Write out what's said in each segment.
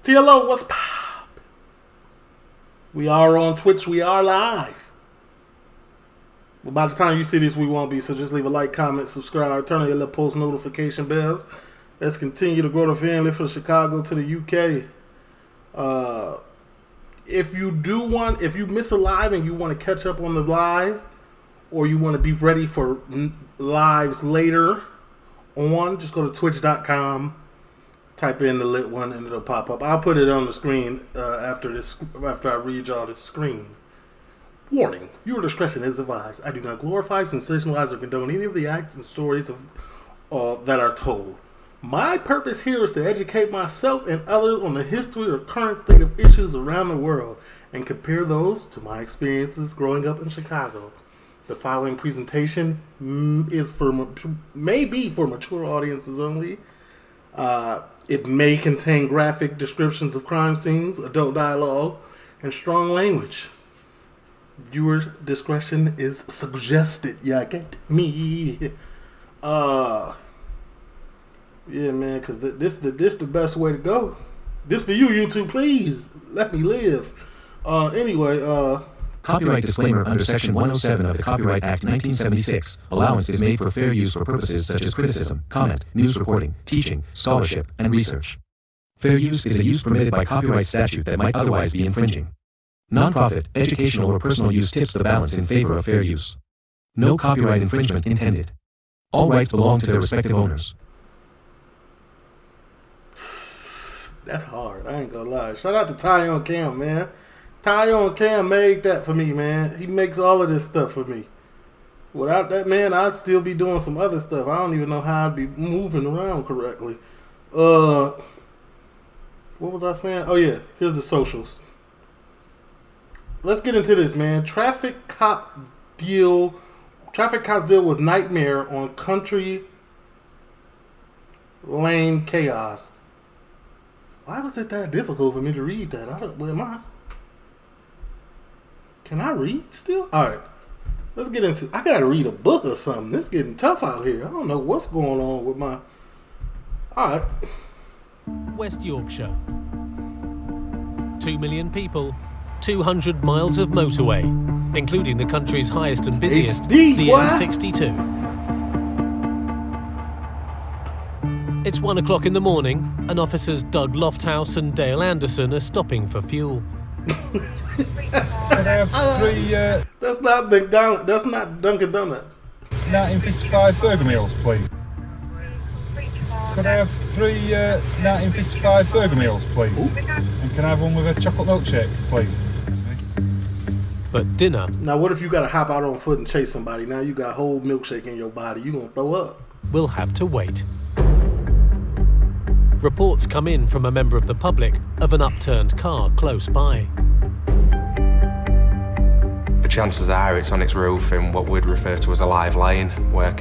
TLO, what's pop? We are on Twitch. We are live. But by the time you see this, we won't be. So just leave a like, comment, subscribe, turn on your little post notification bells. Let's continue to grow the family from Chicago to the UK. If you miss a live and you want to catch up on the live, or you want to be ready for lives later on, just go to twitch.com, type in TheeLitOne, and it'll pop up. I'll put it on the screen after I read y'all the screen. Warning, viewer discretion is advised. I do not glorify, sensationalize, or condone any of the acts and stories that are told. My purpose here is to educate myself and others on the history or current state of issues around the world and compare those to my experiences growing up in Chicago. The following presentation may be for mature audiences only. It may contain graphic descriptions of crime scenes, adult dialogue, and strong language. Viewer discretion is suggested. Yeah, get me. Yeah, man, because this the best way to go. This for you, YouTube. Please let me live. Anyway. Copyright disclaimer under Section 107 of the Copyright Act 1976. Allowance is made for fair use for purposes such as criticism, comment, news reporting, teaching, scholarship, and research. Fair use is a use permitted by copyright statute that might otherwise be infringing. Non-profit, educational, or personal use tips the balance in favor of fair use. No copyright infringement intended. All rights belong to their respective owners. That's hard. I ain't gonna lie. Shout out to TheeLitOne Cam, man. TheeLitOne Cam made that for me, man. He makes all of this stuff for me. Without that, man, I'd still be doing some other stuff. I don't even know how I'd be moving around correctly. What was I saying? Oh, yeah. Here's the socials. Let's get into this, man. Traffic cops deal with nightmare on country lane chaos. Why was it that difficult for me to read that? Can I read still? All right. Let's get into. I gotta read a book or something. It's getting tough out here. I don't know what's going on with my. All right. West Yorkshire. 2 million people, 200 miles of motorway, including the country's highest and busiest, the M62. It's 1 o'clock in the morning, and officers Doug Lofthouse and Dale Anderson are stopping for fuel. That's not McDonald's. That's not Dunkin' Donuts. 1955 burger meals, please. Could I have 3 1955 burger meals, please? Ooh. And can I have one with a chocolate milkshake, please? But dinner... Now, what if you got to hop out on foot and chase somebody? Now you got whole milkshake in your body. You gonna throw up. We'll have to wait. Reports come in from a member of the public of an upturned car close by. The chances are it's on its roof in what we'd refer to as a live lane, where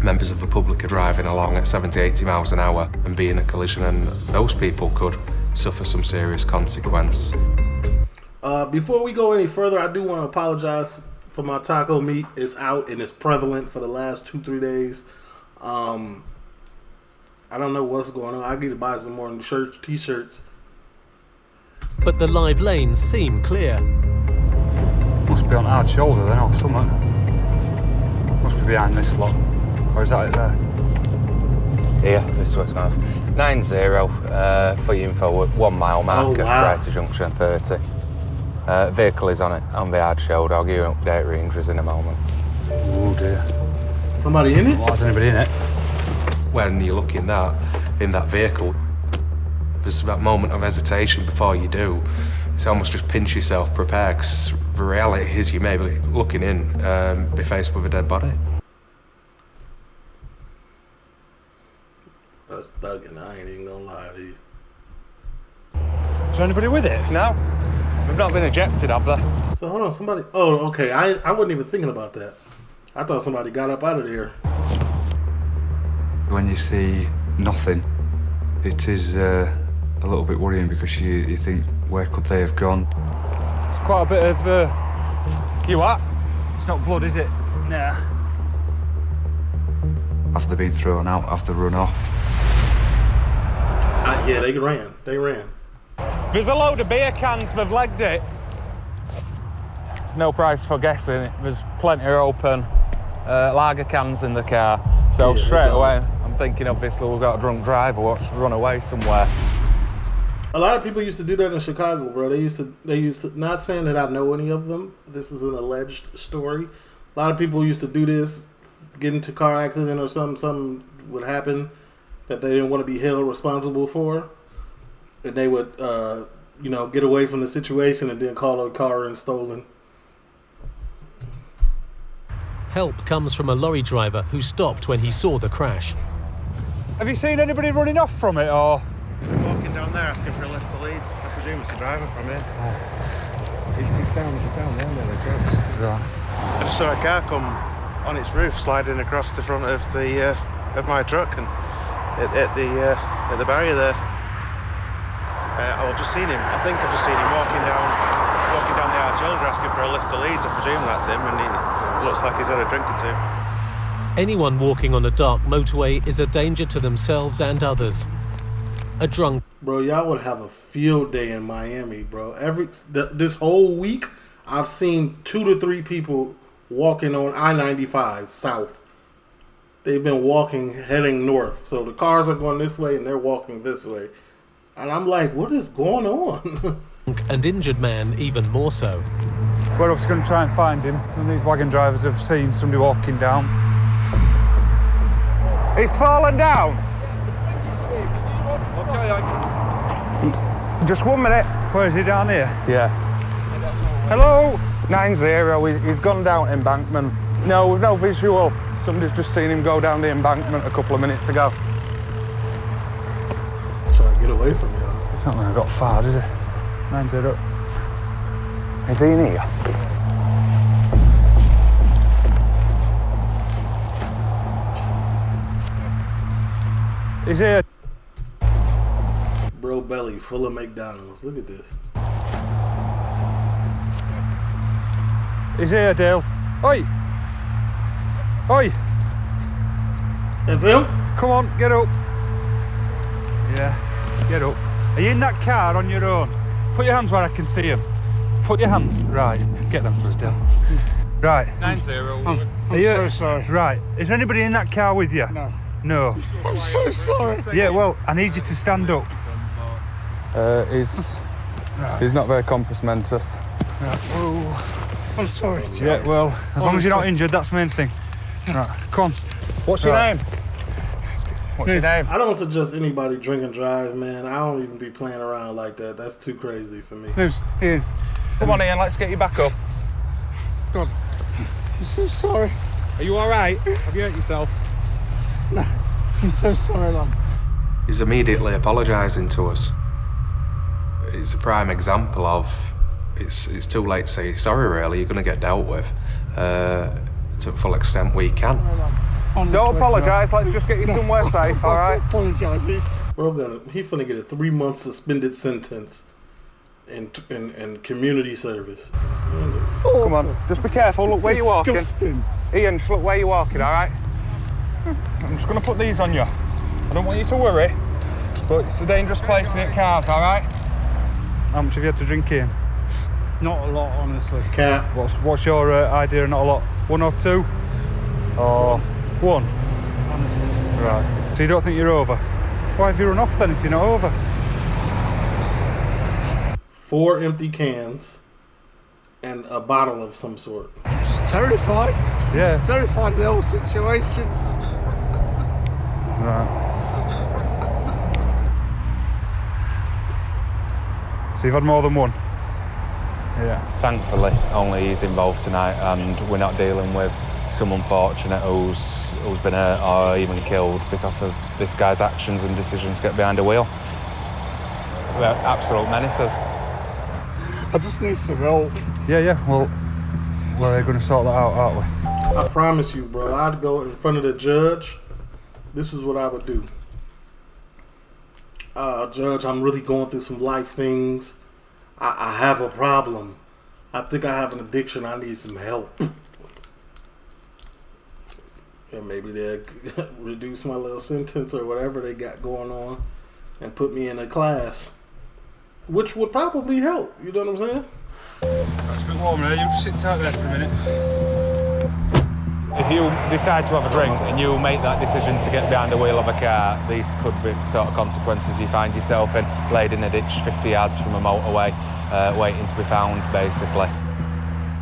members of the public are driving along at 70, 80 miles an hour and be in a collision, and those people could suffer some serious consequence. Before we go any further, I do want to apologize for my taco meat. It's out and it's prevalent for the last 2-3 days. I don't know what's going on. I need to buy some more t-shirts. But the live lanes seem clear. Must be on hard shoulder then, or something. Must be behind this lot. Or is that it there? Here, this is what's going on. 90 for your info, 1 mile mark at Brighter Junction 30. Vehicle is on the hard shoulder. I'll give you an update ranges in a moment. Oh dear. Somebody in it? Well, there's anybody in it? When you look in that vehicle, there's that moment of hesitation before you do. It's almost just pinch yourself, prepare, because the reality is you may be looking in, be faced with a dead body. That's thugging, I ain't even gonna lie to you. Is there anybody with it? No. We've not been ejected, have they? So hold on, somebody... Oh, okay, I wasn't even thinking about that. I thought somebody got up out of there. When you see nothing, it is a little bit worrying, because you think, where could they have gone? It's quite a bit of... You what? It's not blood, is it? Nah. Have they been thrown out? Have they run off? Yeah, they ran. They ran. There's a load of beer cans, they've legged it. No price for guessing it. There's plenty of open lager cans in the car. So Yeah, straight away, I'm thinking obviously we've got a drunk driver what's run away somewhere. A lot of people used to do that in Chicago, bro. They used to, not saying that I know any of them. This is an alleged story. A lot of people used to do this, get into a car accident or something would happen that they didn't want to be held responsible for. And they would, get away from the situation and then call a car in stolen. Help comes from a lorry driver who stopped when he saw the crash. Have you seen anybody running off from it, or? Walking down there asking for a lift to Leeds. I presume it's a driver from here. He's down there near the trucks. Right. I just saw a car come on its roof sliding across the front of the of my truck and at the barrier there. I've just seen him. I think I've just seen him walking down the arch shoulder asking for a lift to Leeds. I presume that's him, and he looks like he's had a drink or two. Anyone walking on a dark motorway is a danger to themselves and others. A drunk... Bro, y'all would have a field day in Miami, bro. This whole week, I've seen 2 to 3 people walking on I-95 south. They've been walking, heading north. So the cars are going this way and they're walking this way. And I'm like, what is going on? and injured man even more so. We're obviously going to try and find him, and these wagon drivers have seen somebody walking down. He's fallen down. Just 1 minute. Where is he, down here? Yeah. Hello? 9-0, he's gone down embankment. No visual. Somebody's just seen him go down the embankment a couple of minutes ago. Trying to get away from y'all. He's not going to got far, is he? 9-0. Is he in here? He's here. Bro belly full of McDonald's. Look at this. He's here, Dale. Oi! Oi! That's him? Come on, get up. Yeah, get up. Are you in that car on your own? Put your hands where I can see him. Put your hands. Right, get them for us, Dale. Right. 9-0. I'm so sorry. Right, is there anybody in that car with you? No. No. I'm so sorry. Yeah, well, I need you to stand up. He's not very compass mentis. Right. Oh, I'm sorry. Yeah, well, as long as you're not injured, that's the main thing. Right, come on. What's your name? What's your name? I don't suggest anybody drink and drive, man. I don't even be playing around like that. That's too crazy for me. Ian. Come on, Ian, let's get you back up. God, I'm so sorry. Are you all right? Have you hurt yourself? No, I'm so sorry, Lon. He's immediately apologising to us. It's a prime example of it's too late to say sorry, really. You're going to get dealt with to the full extent we can. Honestly, Don't apologise, let's just get you somewhere safe, all right? Apologise. Bro, he finna get a 3-month suspended sentence in community service. Come on, just be careful, look where you're walking. Disgusting. Ian, just look where you're walking, all right? I'm just going to put these on you. I don't want you to worry, but it's a dangerous place to get cars, all right? How much have you had to drink, Ian? Not a lot, honestly. Cap. What's your idea of not a lot? 1 or 2? Or 1? Honestly. Right. So you don't think you're over? Why have you run off then if you're not over? 4 empty cans and a bottle of some sort. I'm just terrified. Yeah. I'm just terrified of the whole situation. Right. So you've had more than 1? Yeah. Thankfully, only he's involved tonight, and we're not dealing with some unfortunate who's been hurt or even killed because of this guy's actions and decision to get behind a wheel. They're absolute menaces. I just need some help. Yeah, well, we're going to sort that out, aren't we? I promise you, bro, I'd go in front of the judge. This is what I would do. Judge, I'm really going through some life things. I have a problem. I think I have an addiction. I need some help. And maybe they'll reduce my little sentence or whatever they got going on. and put me in a class, which would probably help. You know what I'm saying? It's a bit warm here. You just sit out there for a minute. If you decide to have a drink and you make that decision to get behind the wheel of a car, these could be sort of consequences. You find yourself laid in a ditch 50 yards from a motorway, waiting to be found, basically.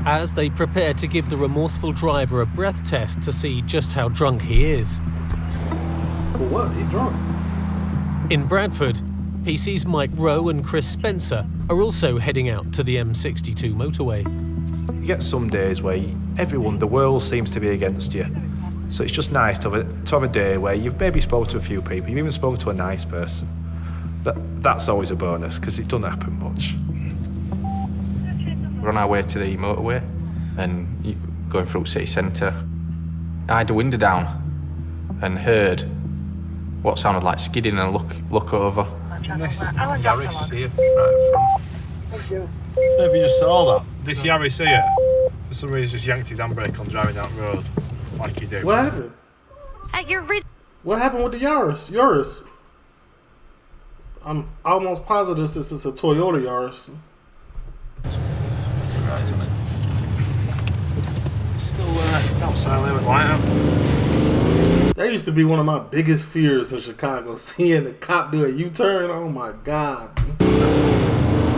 As they prepare to give the remorseful driver a breath test to see just how drunk he is. For what? He drunk. In Bradford, PC's Mike Rowe and Chris Spencer are also heading out to the M62 motorway. You get some days where the world seems to be against you. So it's just nice to have a day where you've maybe spoken to a few people, you've even spoken to a nice person. That's always a bonus, because it doesn't happen much. We're on our way to the motorway and going through city centre. I had the window down and heard what sounded like skidding and look over. This Yaris here, right at front. Thank you. I don't know if you just saw that. This Yaris here, for some reason, just yanked his handbrake on driving down the road, like you do. What happened? What happened with the Yaris? I'm almost positive this is a Toyota Yaris. Still outside there with light out. That used to be one of my biggest fears in Chicago, seeing the cop do a U-turn. Oh my God.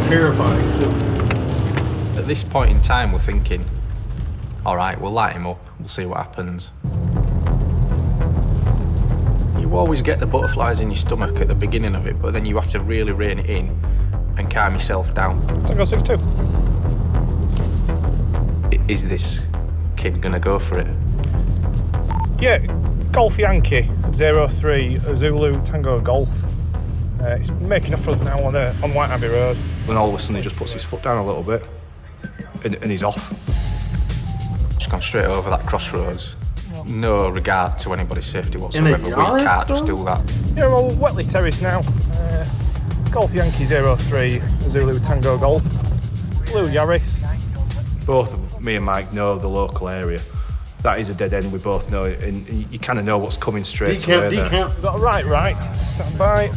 Terrifying feeling. At this point in time, we're thinking, all right, we'll light him up, we'll see what happens. You always get the butterflies in your stomach at the beginning of it, but then you have to really rein it in and calm yourself down. Tango 6-2. Is this kid gonna go for it? Yeah, Golf Yankee 03 Zulu Tango Golf. He's making off for us now on White Abbey Road. Then all of a sudden he just puts his foot down a little bit and he's off. Just gone straight over that crossroads. No regard to anybody's safety whatsoever. We can't just do that. Yeah, well, Wetley Terrace now. Golf Yankee 03 Zulu Tango Golf. Blue Yaris. Both me and Mike know the local area. That is a dead end, we both know it, and you kind of know what's coming straight away there. We've got a right, stand by.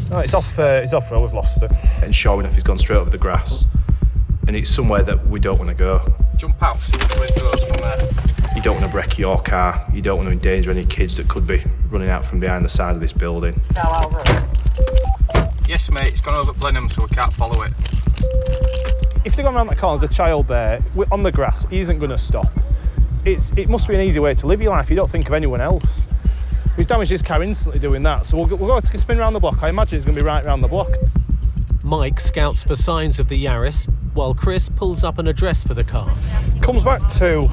No, it's off road, we've lost it. And sure enough, he's gone straight over the grass, and it's somewhere that we don't want to go. Jump out, see which way it goes from there. You don't want to wreck your car, you don't want to endanger any kids that could be running out from behind the side of this building. Yes, mate, it's gone over Blenheim, so we can't follow it. If they're going around that corner, there's a child there on the grass, he isn't going to stop. It must be an easy way to live your life. You don't think of anyone else. He's damaged his car instantly doing that, so we'll go to spin around the block. I imagine it's going to be right around the block. Mike scouts for signs of the Yaris, while Chris pulls up an address for the car. Comes back to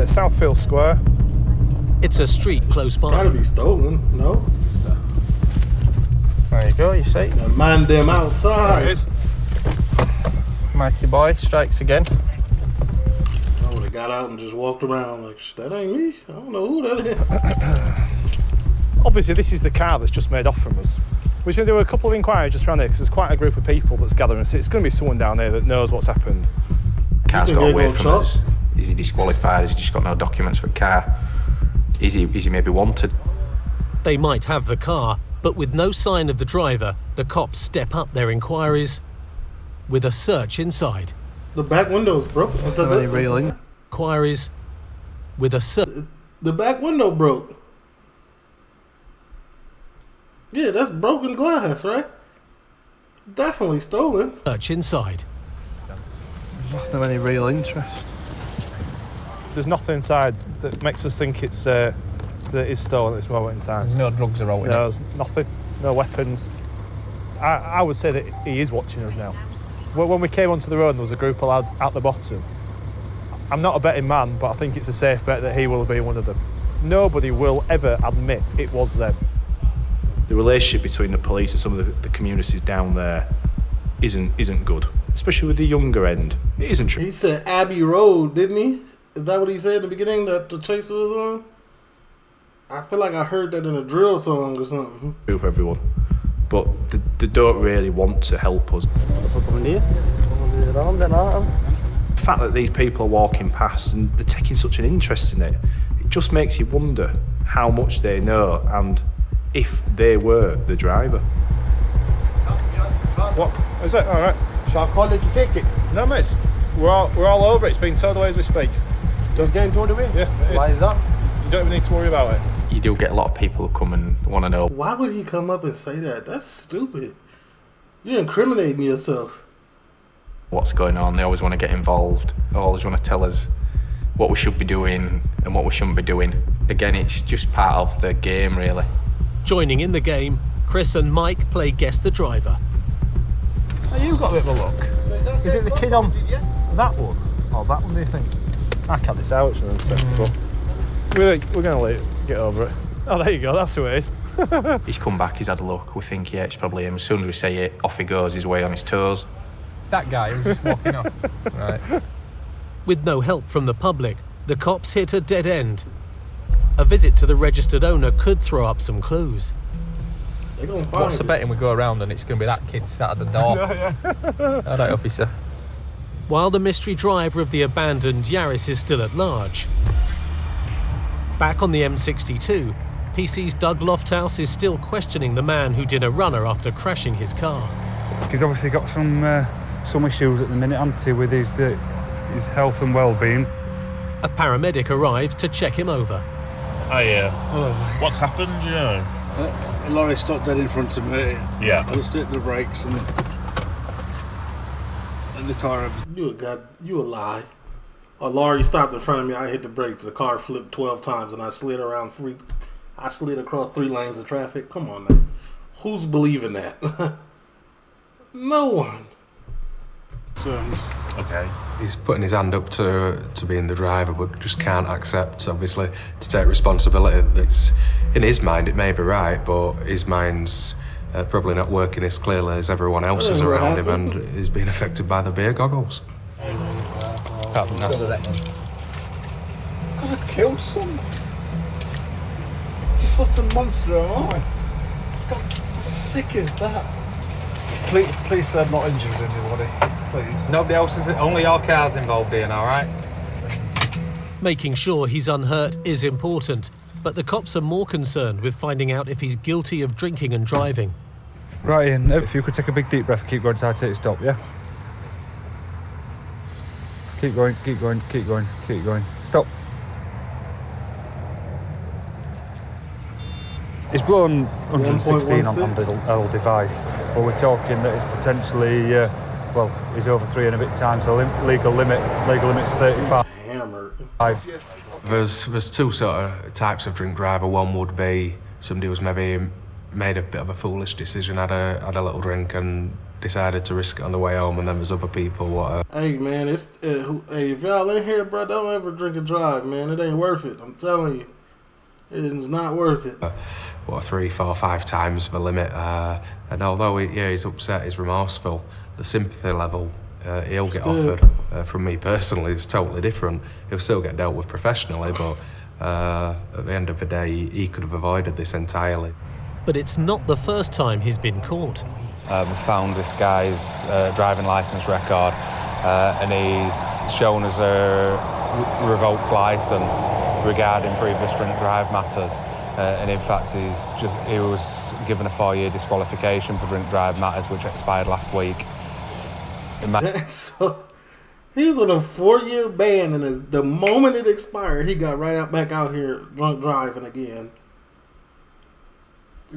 Southfield Square. It's a street close by. It's gotta be stolen, no? There you go, you see. The man them outside. There it is. Mikey boy strikes again. I would have got out and just walked around like, that ain't me. I don't know who that is. Obviously, this is the car that's just made off from us. We're going to do a couple of inquiries just around there because there's quite a group of people that's gathering. So it's going to be someone down there that knows what's happened. Car's got away from us. Is he disqualified? Has he just got no documents for the car? Is he maybe wanted? They might have the car, but with no sign of the driver, the cops step up their inquiries with a search inside. The back window's broken. Is that railing? Inquiries with a search. The back window broke. Yeah, that's broken glass, right? Definitely stolen. Search inside. There's not any real interest. There's nothing inside that makes us think that it's stolen at this moment in time. There's no drugs around. No, there's nothing. No weapons. I would say that he is watching us now. When we came onto the road and there was a group of lads at the bottom, I'm not a betting man, but I think it's a safe bet that he will be one of them. Nobody will ever admit it was them. The relationship between the police and some of the communities down there isn't good, especially with the younger end. It isn't true. He said Abbey Road, didn't he? Is that what he said in the beginning that the chase was on? I feel like I heard that in a drill song or something. For everyone, but they don't really want to help us. The fact that these people are walking past and they're taking such an interest in it, it just makes you wonder how much they know and if they were the driver. What? Is it? All right. Shall I call it to take it? No, mate. We're all over it. It's being towed away as we speak. Just getting towed away? Yeah, it is. Why is that? You don't even need to worry about it. You do get a lot of people who come and want to know. Why would he come up and say that? That's stupid. You're incriminating yourself. What's going on. They always want to get involved. They always want to tell us what we should be doing and what we shouldn't be doing. Again, it's just part of the game, really. Joining in the game, Chris and Mike play Guess the Driver. Oh, you've got a bit of a look. Is it the kid on that one? Or that one, do you think? I cut this out, so we're going to get over it. Oh, there you go, that's who it is. He's come back, he's had a look. We think, yeah, it's probably him. As soon as we say it, off he goes, he's way on his toes. That guy who's just walking off. Right. With no help from the public, the cops hit a dead end. A visit to the registered owner could throw up some clues. What's the betting we go around and it's going to be that kid sat at the door? All right, officer. While the mystery driver of the abandoned Yaris is still at large. Back on the M62, PC's Doug Lofthouse is still questioning the man who did a runner after crashing his car. He's obviously got some issues at the minute, hasn't he, with his health and well-being. A paramedic arrives to check him over. What's happened, you know? A lorry stopped dead in front of me. Yeah. I just hit the brakes and the car... You a lie. A lorry stopped in front of me, I hit the brakes, the car flipped 12 times and I slid across 3 lanes of traffic. Come on, man. Who's believing that? No one. Okay. He's putting his hand up to being the driver, but just can't accept, obviously, to take responsibility. That's, in his mind, it may be right, but his mind's probably not working as clearly as everyone else's around him, and he's being affected by the beer goggles. Gotta kill someone. Just what a monster am I? God, how sick is that? Please say I've not injured anybody. Please. Nobody else is. Only your car's involved, Ian, all right? Making sure he's unhurt is important, but the cops are more concerned with finding out if he's guilty of drinking and driving. Right, Ian, if you could take a big deep breath and keep going till I take a stop, yeah? Keep going, keep going, keep going, keep going. Stop. It's blown 116 on the old device, but we're talking that it's potentially, he's over 3 and a bit times the legal limit. Legal limit's 35. Hammered. There's 2 sort of types of drink driver. One would be somebody who's maybe made a bit of a foolish decision, had a little drink and decided to risk it on the way home, and then there's other people. Hey man, if y'all in here, bro, don't ever drink and drive, man. It ain't worth it. I'm telling you, it's not worth it. 3, 4, 5 times the limit, and although he's upset, he's remorseful, the sympathy level he'll get offered from me personally is totally different. He'll still get dealt with professionally, but at the end of the day, he could have avoided this entirely. But it's not the first time he's been caught. We found this guy's driving licence record, and he's shown us a revoked licence regarding previous drink drive matters. And in fact, he was given a 4-year disqualification for drink drive matters, which expired last week. So he was on a 4-year ban, and the moment it expired, he got back out here drunk driving again.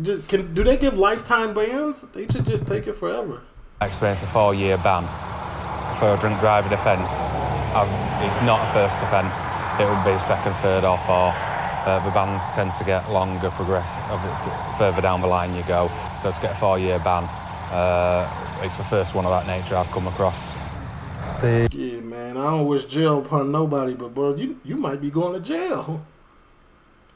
Do they give lifetime bans? They should just take it forever. I experienced a 4-year ban for a drink driving offence. It's not a first offence. It would be second, third, or fourth. The bans tend to get longer, further down the line you go. So to get a 4-year ban, it's the first one of that nature I've come across. Yeah, man, I don't wish jail upon nobody, but bro, you might be going to jail.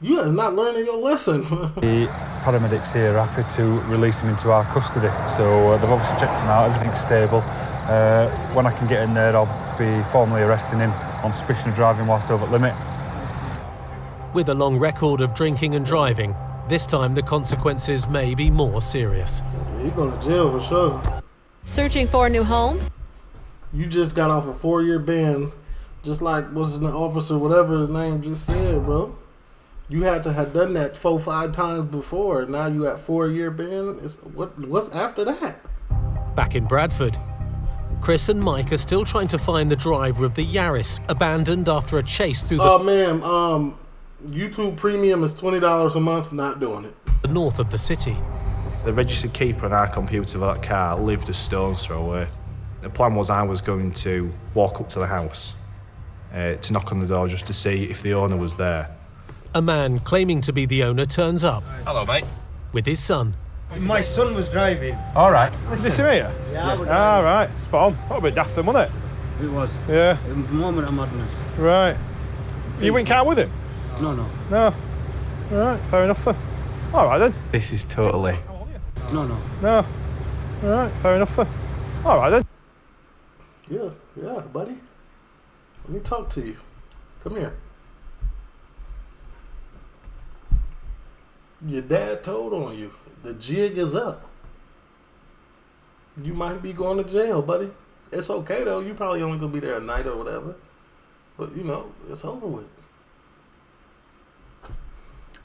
You are not learning your lesson. The paramedics here are happy to release him into our custody, so they've obviously checked him out, everything's stable. When I can get in there, I'll be formally arresting him on suspicion of driving whilst over limit. With a long record of drinking and driving, this time the consequences may be more serious. He's going to jail for sure. Searching for a new home? You just got off a 4-year ban, just like was the officer, whatever his name just said, bro. You had to have done that 4-5 times before. Now you at 4-year ban. What's after that? Back in Bradford, Chris and Mike are still trying to find the driver of the Yaris, abandoned after a chase through the... ma'am, YouTube Premium is $20 a month. Not doing it. The north of the city. The registered keeper on our computer for that car lived a stone's throw away. The plan was I was going to walk up to the house to knock on the door just to see if the owner was there. A man claiming to be the owner turns up. Hello, mate. With his son. My son was driving. All right. Is this him here? Yeah. All right. Spot on. What a bit daft, wasn't it? It was. Yeah. A moment of madness. Right. You went car with him? No. No. All right. Fair enough then. All right then. This is totally... No. All right. Fair enough then. All right then. Yeah, buddy. Let me talk to you. Come here. Your dad told on you. The jig is up. You might be going to jail, buddy. It's okay, though. You probably only going to be there at night or whatever. But, it's over with.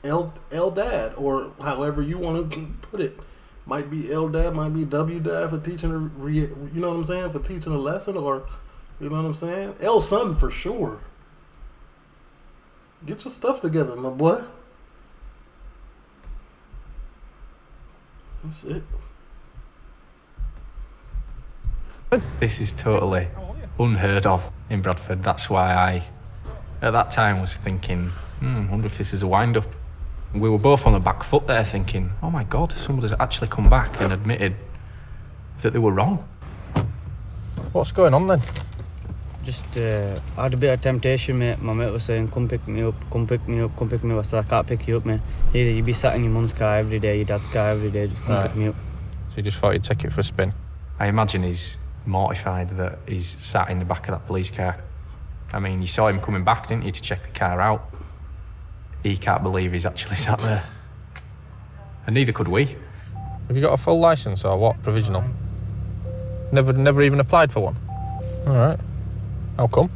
L Dad, or however you want to put it. Might be L Dad, might be W Dad for teaching, you know what I'm saying? For teaching a lesson, or, you know what I'm saying? L Son for sure. Get your stuff together, my boy. That's it. This is totally unheard of in Bradford. That's why I, at that time, was thinking, wonder if this is a wind-up. We were both on the back foot there thinking, oh my God, somebody's actually come back and admitted that they were wrong. What's going on then? Just, I had a bit of temptation, mate. My mate was saying, come pick me up, come pick me up, come pick me up. I said, I can't pick you up, mate. Either you be sat in your mum's car every day, your dad's car every day, just come pick me up. So you just thought you'd take it for a spin? I imagine he's mortified that he's sat in the back of that police car. I mean, you saw him coming back, didn't you, to check the car out? He can't believe he's actually sat there. And neither could we. Have you got a full licence or what? Provisional? Never even applied for one? All right. How come?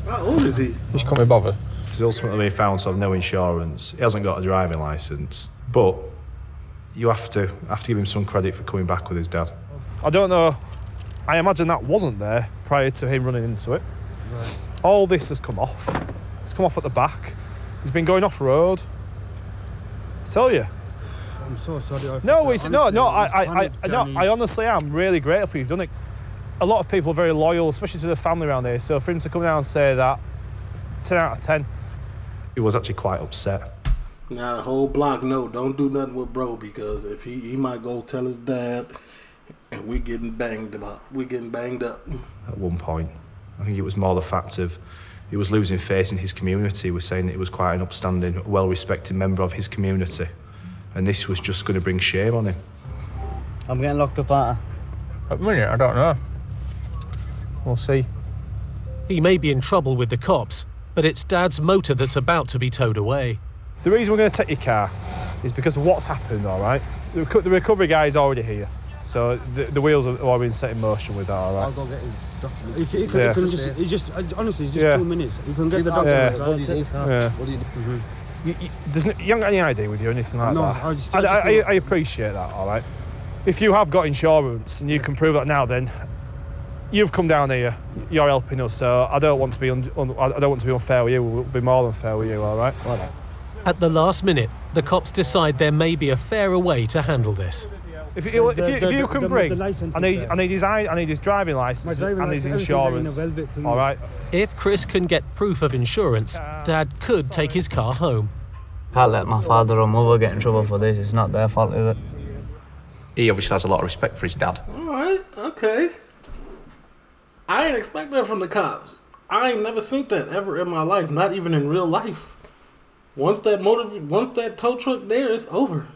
How old is he? Just can't be bothered. He's ultimately been found to have no insurance. He hasn't got a driving licence. But you have to give him some credit for coming back with his dad. I don't know. I imagine that wasn't there prior to him running into it. Right. All this has come off. It's come off at the back. He's been going off road. I tell you. I'm so sorry. I honestly am really grateful you've done it. A lot of people are very loyal, especially to the family around here. So for him to come down and say that, 10 out of 10. He was actually quite upset. Now the whole block, no, don't do nothing with bro, because if he might go tell his dad, and we getting banged up. At one point, I think it was more the fact of he was losing face in his community. He was saying that he was quite an upstanding, well-respected member of his community, and this was just going to bring shame on him. I'm getting locked up, aren't I? At the minute, I don't know. We'll see. He may be in trouble with the cops, but it's Dad's motor that's about to be towed away. The reason we're going to take your car is because of what's happened, all right? The recovery guy is already here, so the wheels have already been set in motion with that, all right? I'll go get his documents. If he can honestly, it's just 2 minutes. You can get the documents. What do you need? What do you need? You haven't got any ID with you or anything like that? I appreciate that, all right? If you have got insurance and you can prove that now, then you've come down here. You're helping us, so I don't want to be unfair with you. We'll be more than fair with you, all right? At the last minute, the cops decide there may be a fairer way to handle this. If you can bring, I need his driving licence and his insurance. All right. If Chris can get proof of insurance, Dad could take his car home. Can't let my father or mother get in trouble for this. It's not their fault, is it? He obviously has a lot of respect for his dad. All right, okay. I ain't expect that from the cops. I ain't never seen that ever in my life, not even in real life. Once that tow truck there, it's over.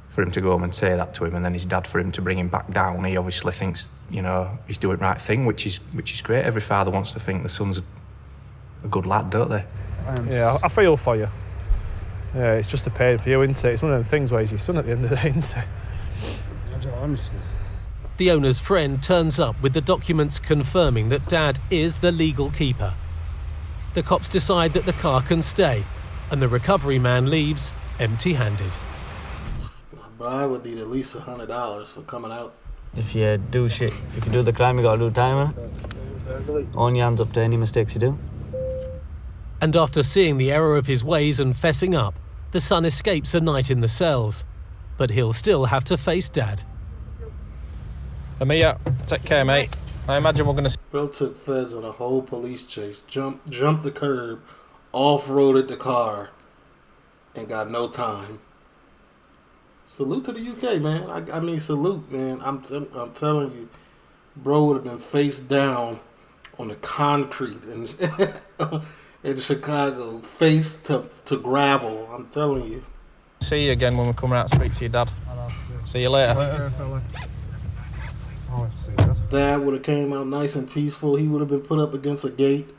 For him to go home and say that to him, and then his dad for him to bring him back down, he obviously thinks, he's doing the right thing, which is great. Every father wants to think the son's a good lad, don't they? Yeah, I feel for you. Yeah, it's just a pain for you, isn't it? It's one of them things where he's your son at the end of the day, isn't it? Honestly. The owner's friend turns up with the documents confirming that Dad is the legal keeper. the cops decide that the car can stay, and the recovery man leaves empty-handed. Bro, I would need at least $100 for coming out. If you do the crime, you gotta do time, innit? Own your hands up to any mistakes you do. And after seeing the error of his ways and fessing up, the son escapes a night in the cells. But he'll still have to face Dad. Amia, take care, mate. I imagine we're going to... Bro took feds on a whole police chase, jumped the curb, off-roaded the car, and got no time. Salute to the UK, man. I mean, salute, man. I'm telling you, bro would have been face down on the concrete in Chicago, face to gravel. I'm telling you. See you again when we come out to speak to your dad. See you later. Dad would have came out nice and peaceful. He would have been put up against a gate,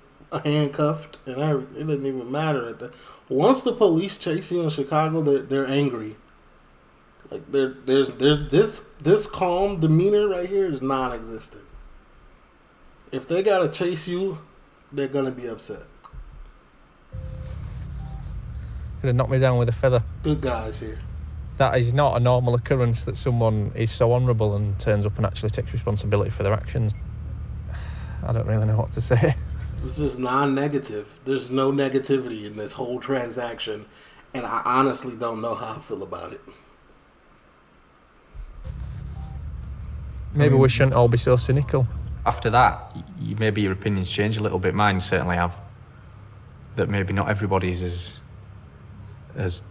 handcuffed, and everything. It didn't even matter at that. Once the police chase you in Chicago, they're angry. Like there's this calm demeanor right here is non-existent. If they gotta chase you, they're gonna be upset. Could have knocked me down with a feather. Good guys here. That is not a normal occurrence that someone is so honourable and turns up and actually takes responsibility for their actions. I don't really know what to say. This is non-negative. There's no negativity in this whole transaction, and I honestly don't know how I feel about it. Maybe we shouldn't all be so cynical. After that, maybe your opinions change a little bit. Mine certainly have. That maybe not everybody is as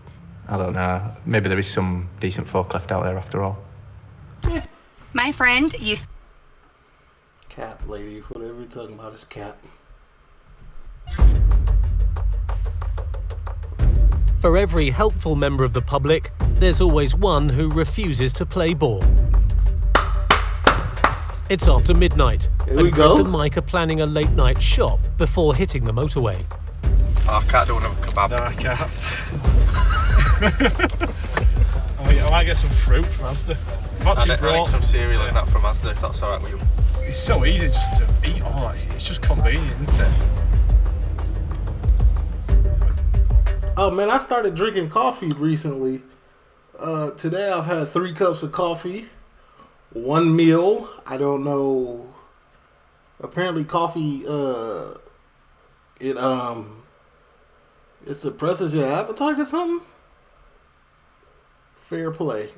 I don't know, maybe there is some decent folk left out there after all. My friend, you... Cap, lady. Whatever you're talking about is cap. For every helpful member of the public, there's always one who refuses to play ball. It's after midnight, and Chris and Mike are planning a late-night shop before hitting the motorway. Oh, I can't do another kebab. No, I can't. I might get some fruit from Asda. I need some cereal and that from Asda, if that's alright with you. It's so easy just to eat all that. It's just convenient, isn't it? Oh man, I started drinking coffee recently. Today I've had 3 cups of coffee, 1 meal. I don't know. Apparently coffee, it suppresses your appetite or something? Fair play.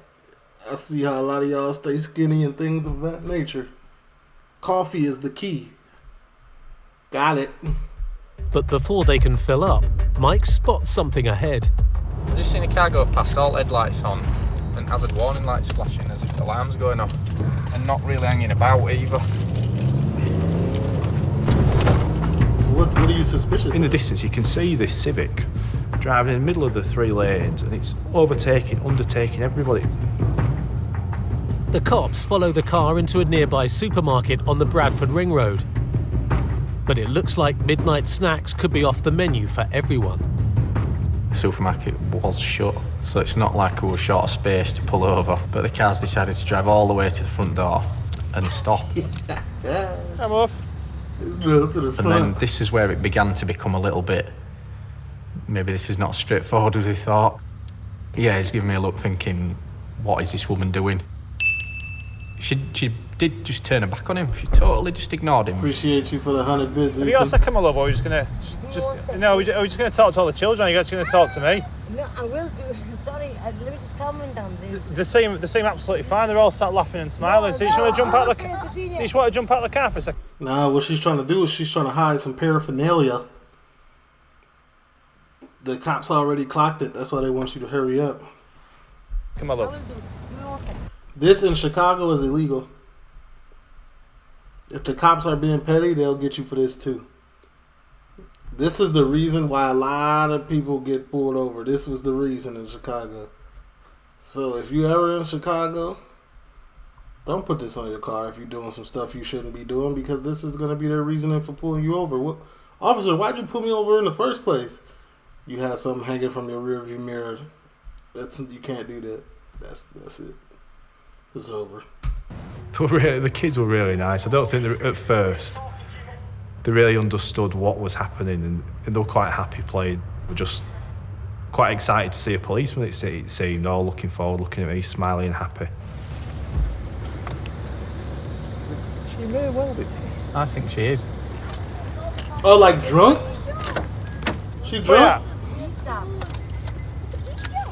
I see how a lot of y'all stay skinny and things of that nature. Coffee is the key. Got it. But before they can fill up, Mike spots something ahead. I've just seen a car go past, all headlights on, and hazard warning lights flashing as if the alarm's going off, and not really hanging about either. What are you suspicious of? In the distance, you can see this Civic driving in the middle of the 3 lanes, and it's undertaking everybody. The cops follow the car into a nearby supermarket on the Bradford Ring Road. But it looks like midnight snacks could be off the menu for everyone. The supermarket was shut, so it's not like we were short of space to pull over, but the cars decided to drive all the way to the front door and stop. I'm off. To the front. And then this is where it began to become a little bit, maybe this is not as straightforward as we thought. Yeah, he's giving me a look thinking, what is this woman doing? She did just turn her back on him. She totally just ignored him. Appreciate you for the 100 bits. Have you got a second, my love, or are we just gonna are we just gonna talk to all the children? Or are you just gonna talk to me? No, I will do. Sorry, let me just calm them down. They seem absolutely fine. They're all sat laughing and smiling. So you just want to jump out the car? You just want to jump out the car for a second? Nah, what she's trying to do is she's trying to hide some paraphernalia. The cops already clocked it. That's why they want you to hurry up. Come on, love. This in Chicago is illegal. If the cops are being petty, they'll get you for this too. This is the reason why a lot of people get pulled over. This was the reason in Chicago. So if you ever in Chicago, don't put this on your car if you're doing some stuff you shouldn't be doing, because this is going to be their reasoning for pulling you over. What, officer, why'd you pull me over in the first place? You had something hanging from your rearview mirror. You can't do that. That's it. It's over. The kids were really nice. I don't think at first They really understood what was happening, and they were quite happy playing. They were just quite excited to see a policeman, it seemed, all looking forward, looking at me, smiling and happy. She may well be pissed. I think she is. Oh, like drunk? She's drunk?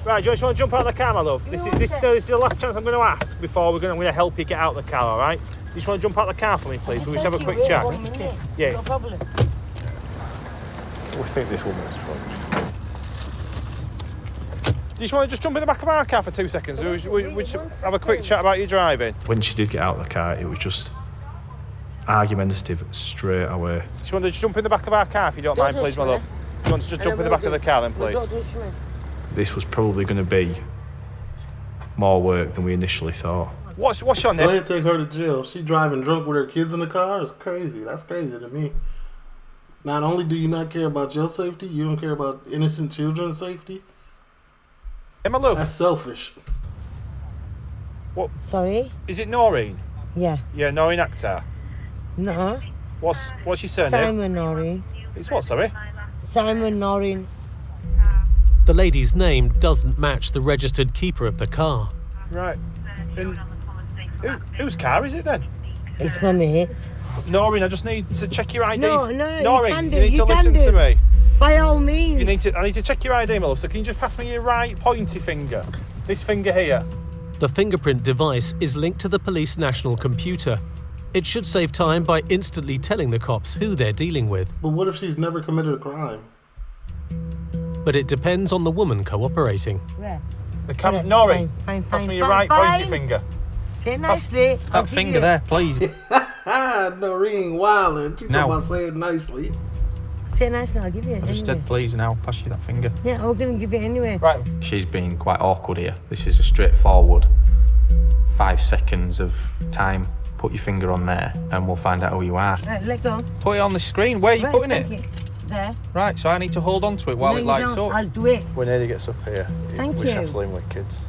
Right, do you just want to jump out of the car, my love? This is the last chance I'm going to ask before I'm going to help you get out of the car, all right? You just want to jump out of the car for me, please? We'll just have a quick chat. Yeah. No problem. We think this woman's drunk. Do you just want to just jump in the back of our car for 2 seconds? We just have a quick chat about your driving. When she did get out of the car, it was just argumentative straight away. Do you want to just jump in the back of our car if you don't mind, please, my love? Do you want to just jump in the back of the car then, please? This was probably going to be more work than we initially thought. What's your name? Go ahead, take her to jail. She driving drunk with her kids in the car? It's crazy. That's crazy to me. Not only do you not care about your safety, you don't care about innocent children's safety. Hey, my love. That's selfish. What? Sorry? Is it Noreen? Yeah. Yeah, Noreen Akhtar. No. What's your surname? Simon Noreen. It's what, sorry? Simon Noreen. The lady's name doesn't match the registered keeper of the car. Right. And whose car is it then? It's my mate's. Noreen, I just need to check your ID. No, Noreen, you need to listen to me. By all means. I need to check your ID, my love. So can you just pass me your right pointy finger? This finger here. The fingerprint device is linked to the police national computer. It should save time by instantly telling the cops who they're dealing with. But what if she's never committed a crime? But it depends on the woman cooperating. Where? Noreen, pass me your right pointy finger. Say it nicely. That finger there, please. Noreen Wilder. She's talking about saying nicely. Say it nicely, I'll give you it. I just said please and I'll pass you that finger. Yeah, we're going to give it anyway. Right. She's been quite awkward here. This is a straightforward 5 seconds of time. Put your finger on there and we'll find out who you are. Right, let go. Put it on the screen. Where are you putting it? There. Right, so I need to hold on to it while it lights up. I'll do it. When Eddie gets up here, Thank we're you. shuffling with kids.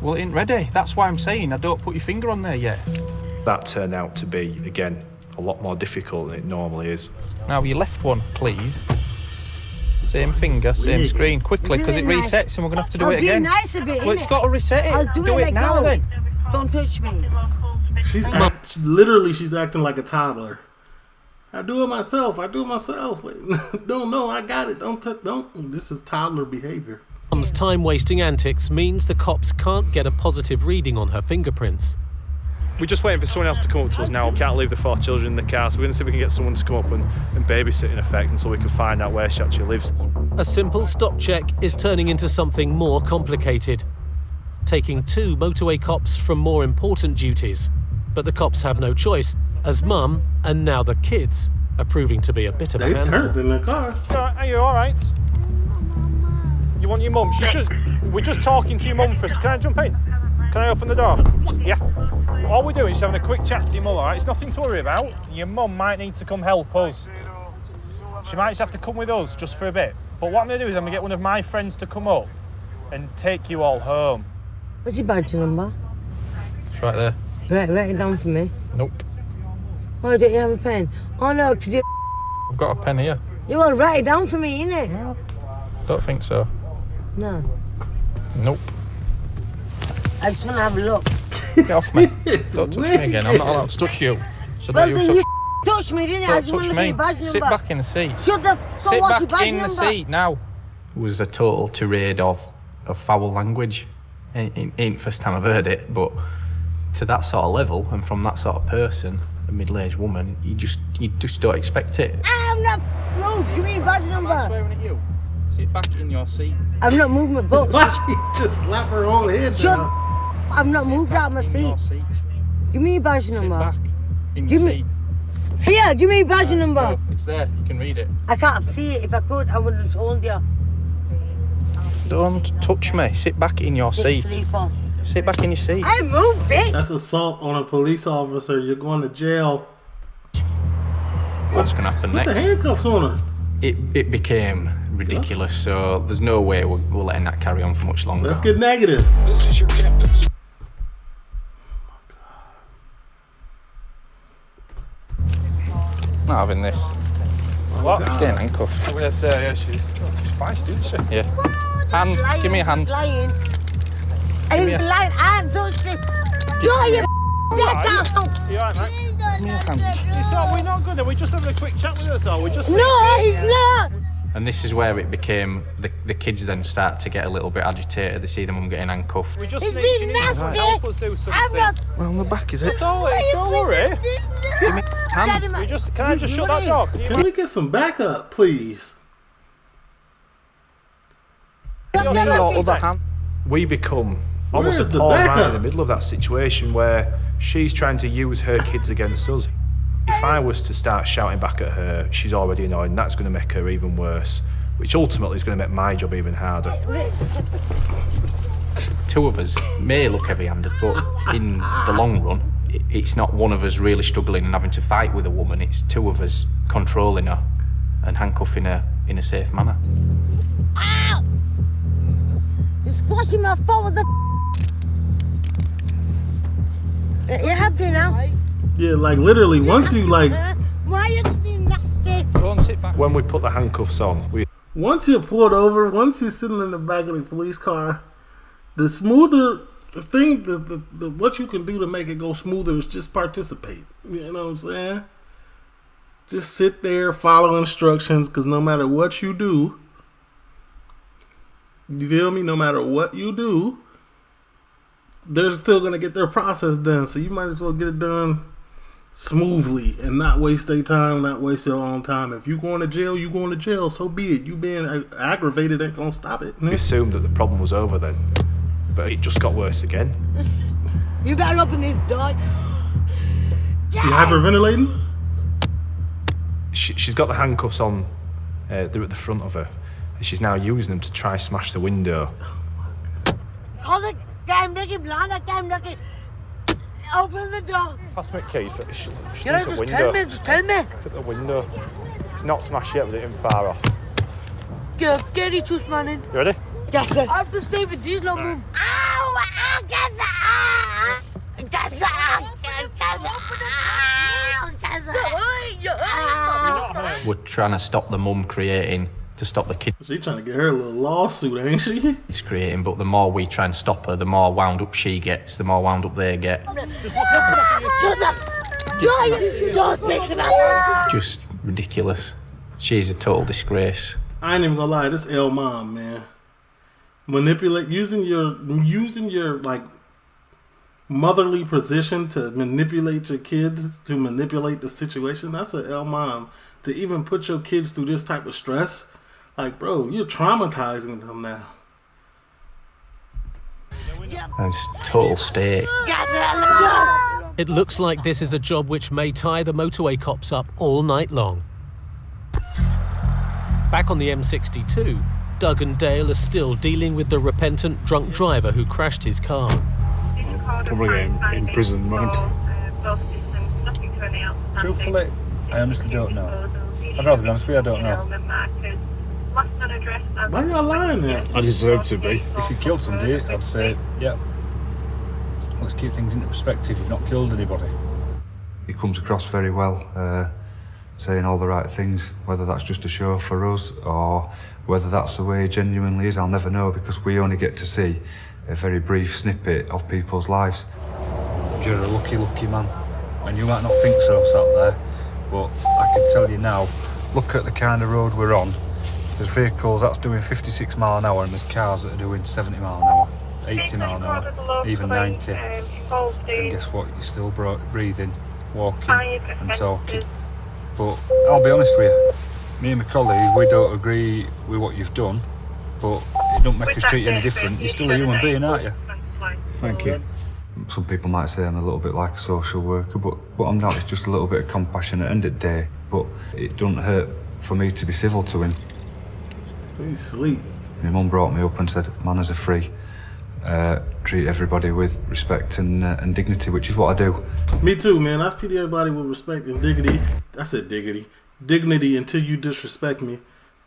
Well, it ain't ready. That's why I'm saying I don't put your finger on there yet. That turned out to be, again, a lot more difficult than it normally is. Now, your left one, please. Same finger, same screen. Quickly, because it resets and we're going to have to do it again. Nice a bit, well, it's got to reset it. I'll do it now, then. Don't touch me. She's acting like a toddler. I do it myself. Wait, no, I got it. Don't. This is toddler behavior. Mum's time-wasting antics means the cops can't get a positive reading on her fingerprints. We're just waiting for someone else to come up to us now. We can't leave the 4 children in the car, so we're going to see if we can get someone to come up and babysit in effect until we can find out where she actually lives. A simple stop check is turning into something more complicated, taking 2 motorway cops from more important duties. But the cops have no choice, as Mum and now the kids are proving to be a bit of a handful. They turned in the car. Are you all right? You want your mum? We're just talking to your mum first. Can I jump in? Can I open the door? Yeah. All we're doing is having a quick chat to your mum, all right? It's nothing to worry about. Your mum might need to come help us. She might just have to come with us just for a bit. But what I'm going to do is I'm going to get one of my friends to come up and take you all home. What's your badge number? It's right there. Write it down for me. Nope. Oh, don't you have a pen? Oh, no, because you... I've got a pen here. You want to write it down for me, innit? No. Don't think so. No. Nope. I just want to have a look. Get off me. Don't touch me again. I'm not allowed to touch you. So Well, don't then you you touch me, didn't it? I Don't just want touch to look at me. your badge number. Sit back in the seat. Shut the... Sit what's your back badge in the number? seat now. It was a total tirade of foul language. Ain't first time I've heard it, but to that sort of level and from that sort of person, a middle-aged woman, you just don't expect it. I'm not... No, give me your badge number. Am I swearing at you? Sit back in your seat. I'm not moving my butt. You just slap her whole head. Shut... I've not moved out of my seat. Give me your badge number. Sit back in your seat. Here, give me your badge number. It's there. You can read it. I can't see it. If I could, I would have told you. Don't touch me. Sit back in your seat. 634. Sit back in your seat. I moved, bitch. That's assault on a police officer. You're going to jail. What's going to happen Put next? the handcuffs on her. It became ridiculous, so there's no way we're letting that carry on for much longer. Let's get negative. This is your captain. not having this. What? She's getting handcuffed. I'm going to say, yeah, she's feisty, isn't she? Yeah. Hand, give me a hand. He's lying. He's lying. Hand, don't she? You're your dead asshole. You alright, mate? Give me a hand. We're not good. Are we just having a quick chat with us, or we just? No, he's not. And this is where it became, the kids then start to get a little bit agitated. They see the mum getting handcuffed. We just He's need been to nasty. help us do something. I'm not. Well, on the back, is it? It's all right. Don't worry. Give me a hand. Can I just shut that door? Can we get some backup, please? We become Where's almost a the pawn man backup? in the middle of that situation where she's trying to use her kids against us. If I was to start shouting back at her, she's already annoying. That's going to make her even worse, which ultimately is going to make my job even harder. Two of us may look heavy-handed, but in the long run, it's not one of us really struggling and having to fight with a woman. It's two of us controlling her and handcuffing her in a safe manner. Ow! You're squashing my foot with the. You're happy now? Yeah, like literally, once you like, Why are you being nasty? Go and sit back. When we put the handcuffs on, once you're pulled over, once you're sitting in the back of the police car, the smoother the thing, the what you can do to make it go smoother is just participate. You know what I'm saying? Just sit there, follow instructions, because no matter what you do, you feel me? No matter what you do, they're still gonna get their process done. So you might as well get it done smoothly and not waste their time, not waste your own time. If you going to jail, you going to jail. So be it. You being aggravated ain't gonna stop it. we assumed that the problem was over then, but it just got worse again. You better open this door. You hyperventilating? She's got the handcuffs on. They're at the front of her, and she's now using them to try smash the window. Call the damn rigging, Lana, damn rigging. Open the door. Pass me the keys. She You know, just tell me, just tell me. Look at the window. It's not smashed yet, but it isn't far off. Get it, choose, man. You ready? Yes, sir. I have to stay with these little room. Ow! We're trying to stop the mum creating, to stop the kids. She trying to get her a little lawsuit, ain't she? It's creating, but the more we try and stop her, the more wound up she gets, the more wound up they get. Shut up! Don't speak to me! Just ridiculous. She's a total disgrace. I ain't even gonna lie, this L mom, man. Manipulate, using your like motherly position to manipulate your kids, to manipulate the situation. That's an L mom. To even put your kids through this type of stress, like, bro, you're traumatizing them now. And it's total state. It looks like this is a job which may tie the motorway cops up all night long. Back on the M62, Doug and Dale are still dealing with the repentant drunk driver who crashed his car. Probably get imprisonment. Truthfully, I honestly don't know. I'd rather be honest with you, I don't know. Why y'all lying there? I deserve to be. If you killed somebody, I'd say, yeah. Let's keep things into perspective. You've not killed anybody. He comes across very well, saying all the right things. Whether that's just a show for us or whether that's the way he genuinely is, I'll never know, because we only get to see a very brief snippet of people's lives. You're a lucky, lucky man. And you might not think so, sat there, but I can tell you now, look at the kind of road we're on. There's vehicles that's doing 56 mile an hour and there's cars that are doing 70 mile an hour, 80 mile an hour, even 90. And guess what? You're still breathing, walking and talking. But I'll be honest with you, me and my colleague, we don't agree with what you've done, but it don't make us treat you any different. You're still a human being, aren't you? Thank you. Some people might say I'm a little bit like a social worker, but I'm not. It's just a little bit of compassion at the end of the day. But it doesn't hurt for me to be civil to him. He's sleep. My mum brought me up and said, manners are free. Treat everybody with respect and dignity, which is what I do. Me too, man. I treat everybody with respect and dignity. I said dignity. Dignity until you disrespect me.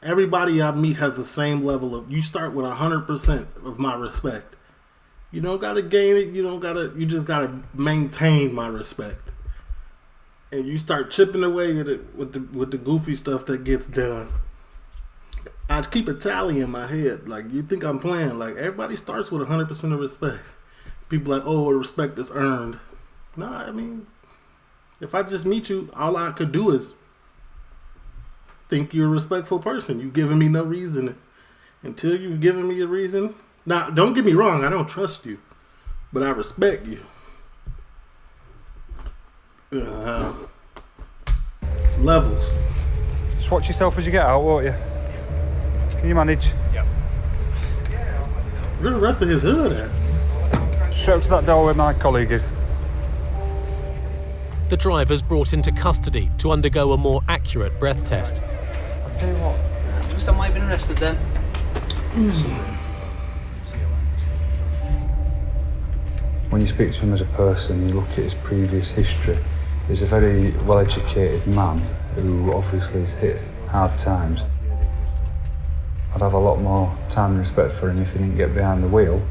Everybody I meet has the same level of, you start with 100% of my respect. You don't gotta gain it, you just gotta maintain my respect. and you start chipping away at it with the goofy stuff that gets done. I keep a tally in my head. Like, you think I'm playing? Like, everybody starts with 100% of respect. People like, oh, respect is earned. Nah, I mean, if I just meet you, all I could do is think you're a respectful person. You've given me no reason. Until you've given me a reason. Now, don't get me wrong. I don't trust you, but I respect you. It's levels. Just watch yourself as you get out, won't you? Can you manage? Yep. Where's the rest of his hood at? Straight up to that door where my colleague is. The driver's brought into custody to undergo a more accurate breath test. I'll tell you what, just I might have been arrested then. When you speak to him as a person, you look at his previous history. He's a very well-educated man who obviously has hit hard times. I'd have a lot more time and respect for him if he didn't get behind the wheel.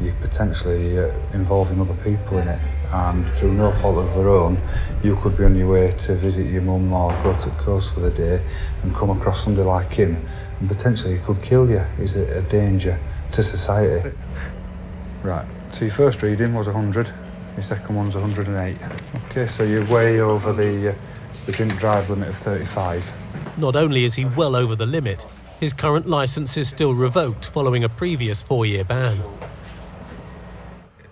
You're potentially involving other people in it, and through no fault of their own, you could be on your way to visit your mum or go to the coast for the day and come across somebody like him, and potentially he could kill you. He's a danger to society. Right, so your first reading was 100, your second one's 108. Okay, so you're way over the drink drive limit of 35. Not only is he well over the limit, his current licence is still revoked following a previous 4-year ban.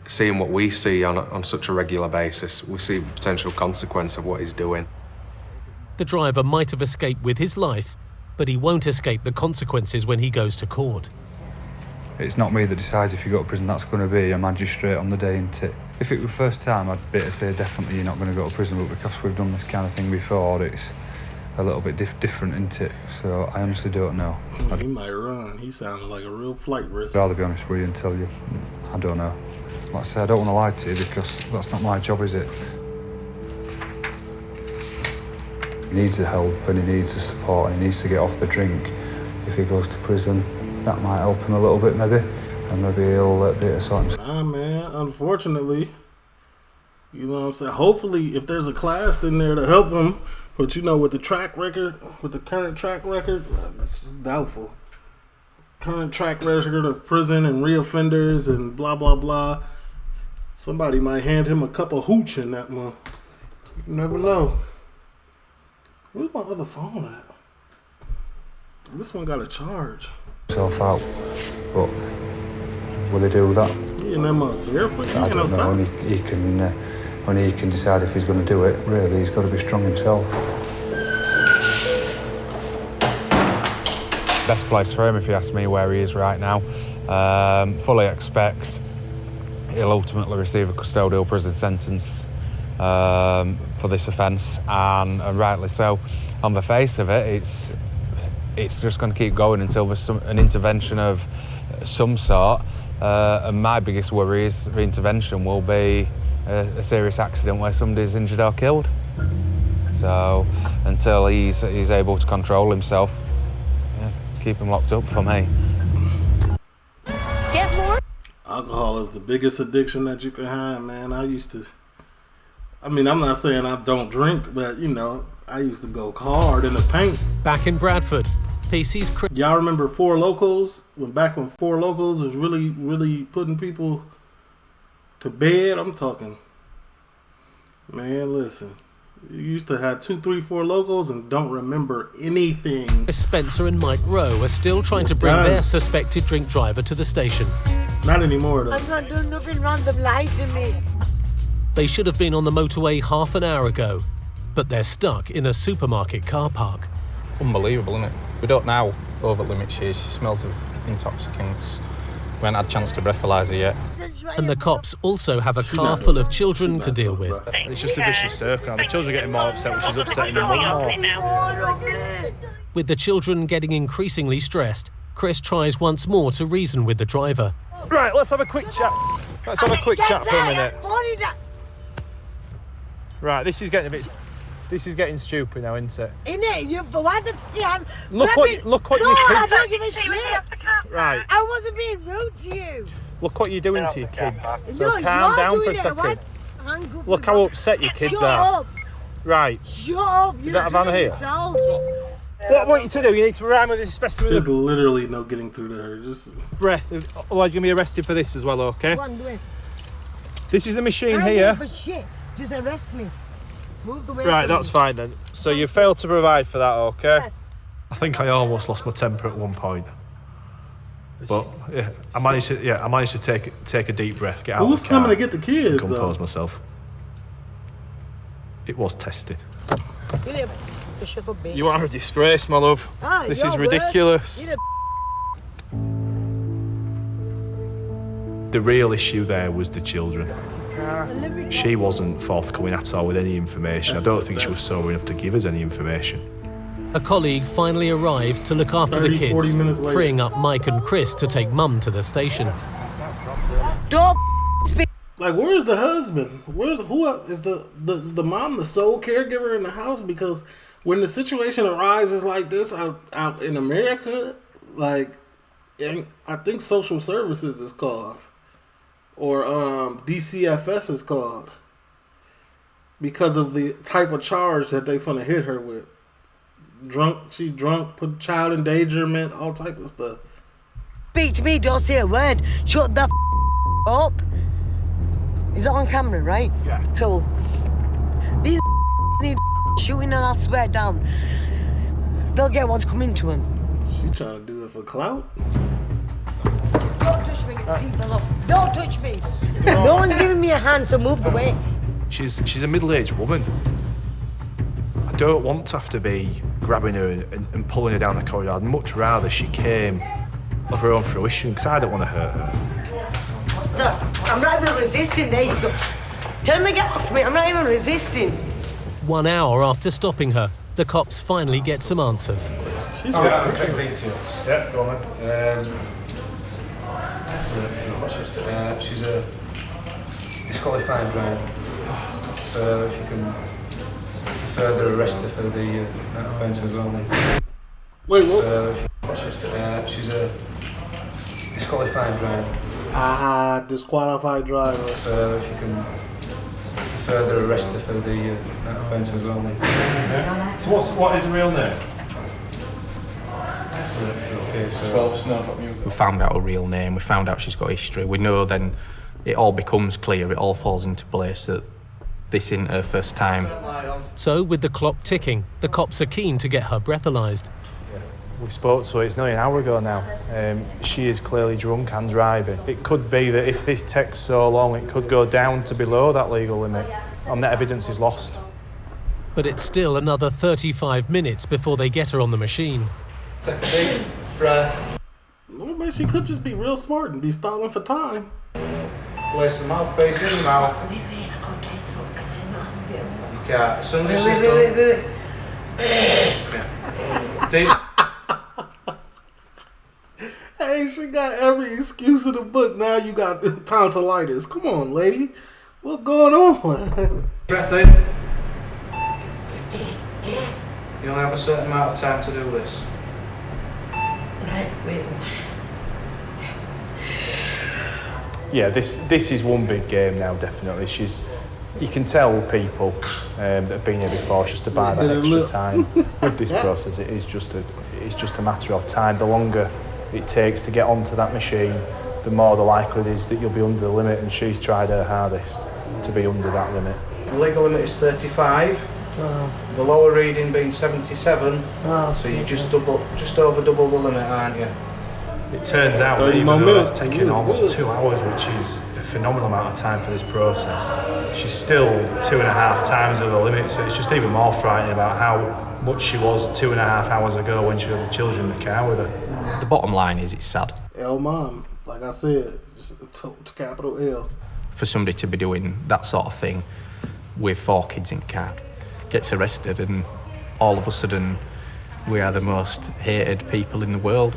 Seeing what we see on such a regular basis, we see the potential consequence of what he's doing. The driver might have escaped with his life, but he won't escape the consequences when he goes to court. It's not me that decides if you go to prison. That's going to be a magistrate on the day, isn't it? If it were the first time, I'd better say definitely you're not going to go to prison, but because we've done this kind of thing before, it's a little bit different, isn't it? So I honestly don't know. He might run. He sounded like a real flight risk. I'd rather be honest with you and tell you. I don't know. Like I say, I don't want to lie to you because that's not my job, is it? He needs the help and he needs the support and he needs to get off the drink. If he goes to prison, that might help him a little bit maybe, and maybe he'll be able to sort himself. Nah, man, unfortunately, you know what I'm saying? Hopefully, if there's a class in there to help him, but you know, with the track record, with the current track record, it's doubtful. Current track record of prison and reoffenders and blah, blah, blah. Somebody might hand him a cup of hooch in that month. You never know. Where's my other phone at? This one got a charge. Self out, but will he do that? Yeah, and them barefoot. I don't know. Only he can decide if he's going to do it. Really, he's got to be strong himself. Best place for him, if you ask me, where he is right now. Fully expect he'll ultimately receive a custodial prison sentence for this offence, and rightly so. On the face of it, it's just going to keep going until there's an intervention of some sort. And my biggest worry is the intervention will be a serious accident where somebody's injured or killed. So until he's able to control himself, yeah, keep him locked up for me. Get more. Alcohol is the biggest addiction that you can have, man. I'm not saying I don't drink, but you know, I used to go hard in the paint. Back in Bradford, PC's... Y'all remember Four Locos? When Four Locos was really, really putting people to bed? I'm talking, man, listen. You used to have 2, 3, 4 Locos and don't remember anything. Spencer and Mike Rowe are still trying to bring their suspected drink driver to the station. Not anymore, though. I'm not doing nothing wrong. They've lied to me. They should have been on the motorway half an hour ago, but they're stuck in a supermarket car park. Unbelievable, isn't it? We don't know over limit she smells of intoxicants. We haven't had a chance to breathalyse her yet. And the cops also have a car full of children to deal with. It's just a vicious circle. The children are getting more upset, which is upsetting them more. With the children getting increasingly stressed, Chris tries once more to reason with the driver. Right, let's have a quick chat. Let's have a quick chat for a minute. Right, this is getting stupid now, isn't it? Innit? You for what the hell? Look what your kids. I don't give a shit. Right. I wasn't being rude to you. Look what you're doing to your kids. So No, calm you're down doing for a it. second. What? Look how upset your kids Shut are. up. Right. Shut up. Is that a van here? What I want you to do, you need to rhyme with this specimen. There's literally no getting through to her. Just breath. Otherwise, you're going to be arrested for this as well, okay? Go on, do it. This is the machine I here. ain't for shit. Just arrest me. Move the way. Right, that's fine then. So you failed to provide for that, okay? I think I almost lost my temper at one point. But yeah, I managed to take a deep breath, get out who's of the car, coming to get the kids? compose Though? myself. It was tested. Shut up, bitch. You are a disgrace, my love. This is ridiculous. The real issue there was the children. She wasn't forthcoming at all with any information. I don't think she was sober enough to give us any information. A colleague finally arrived to look after the 30, 40 kids, minutes later. freeing up Mike and Chris to take Mum to the station. Don't like, where's the husband? Who is the mom, the sole caregiver in the house? Because when the situation arises like this out in America, like, I think social services is called, or DCFS is called, because of the type of charge that they finna hit her with. She's drunk, put child endangerment, all type of stuff. speak to me, don't say a word. Shut the up. Is it on camera, right? Yeah. Cool. These need shooting and I'll swear down. They'll get what's coming to them. She trying to do it for clout. Don't touch me, don't touch me. No one's giving me a hand, so move the way. She's a middle-aged woman. I don't want to have to be grabbing her and pulling her down the corridor. I'd much rather she came of her own fruition, because I don't want to hurt her. No, I'm not even resisting. There you go. Tell me to get off me. I'm not even resisting. 1 hour after stopping her, the cops finally get some answers. She's got the correct details. Yeah, go on then. She's a disqualified driver. So if you can further arrest her for that offence as well, then. Wait, what? She's a disqualified driver. Disqualified driver. So if you can further arrest her for that offence as well, then. Yeah. So what is her real name? Okay, so We found out her real name, we found out she's got history. We know then it all becomes clear, it all falls into place that this isn't her first time. So, with the clock ticking, the cops are keen to get her breathalyzed. We spoke to her, it's nearly an hour ago now. She is clearly drunk and driving. It could be that if this takes so long, it could go down to below that legal limit, and the evidence is lost. But it's still another 35 minutes before they get her on the machine. Take a deep breath. Well, maybe she could just be real smart and be stalling for time. Place the mouthpiece in your mouth. You can't. As soon as this is done. Deep. Hey, she got every excuse in the book. Now you got tonsillitis. Come on, lady. What's going on? Breath in. You only have a certain amount of time to do this. Right, wait. Yeah, this is one big game now, definitely. You can tell people that have been here before just to buy that extra time with this process. It's just a matter of time. The longer it takes to get onto that machine, the more the likelihood is that you'll be under the limit, and she's tried her hardest to be under that limit. The legal limit is 35. The lower reading being 77. So you just over double the limit, aren't you? It turns out 30 even more though minutes. it's taken almost 2 hours, which is a phenomenal amount of time for this process, she's still 2.5 times over the limit, so it's just even more frightening about how much she was 2.5 hours ago when she had the children in the car with her. The bottom line is it's sad. L mom, like I said, just to capital L. For somebody to be doing that sort of thing with 4 kids in the car, gets arrested, and all of a sudden we are the most hated people in the world.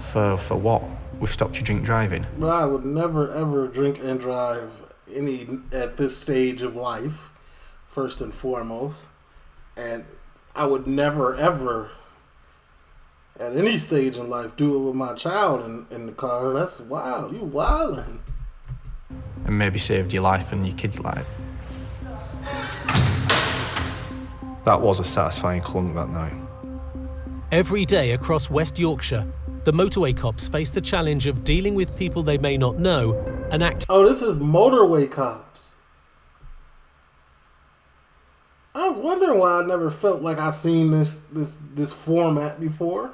For what? We've stopped you drink driving. But I would never ever drink and drive at this stage of life, first and foremost. And I would never ever at any stage in life do it with my child in the car. That's wild. You wildin'. and maybe saved your life and your kid's life. That was a satisfying clunk that night. Every day across West Yorkshire, the motorway cops face the challenge of dealing with people they may not know and act. Oh, this is motorway cops. I was wondering why I never felt like I seen this format before.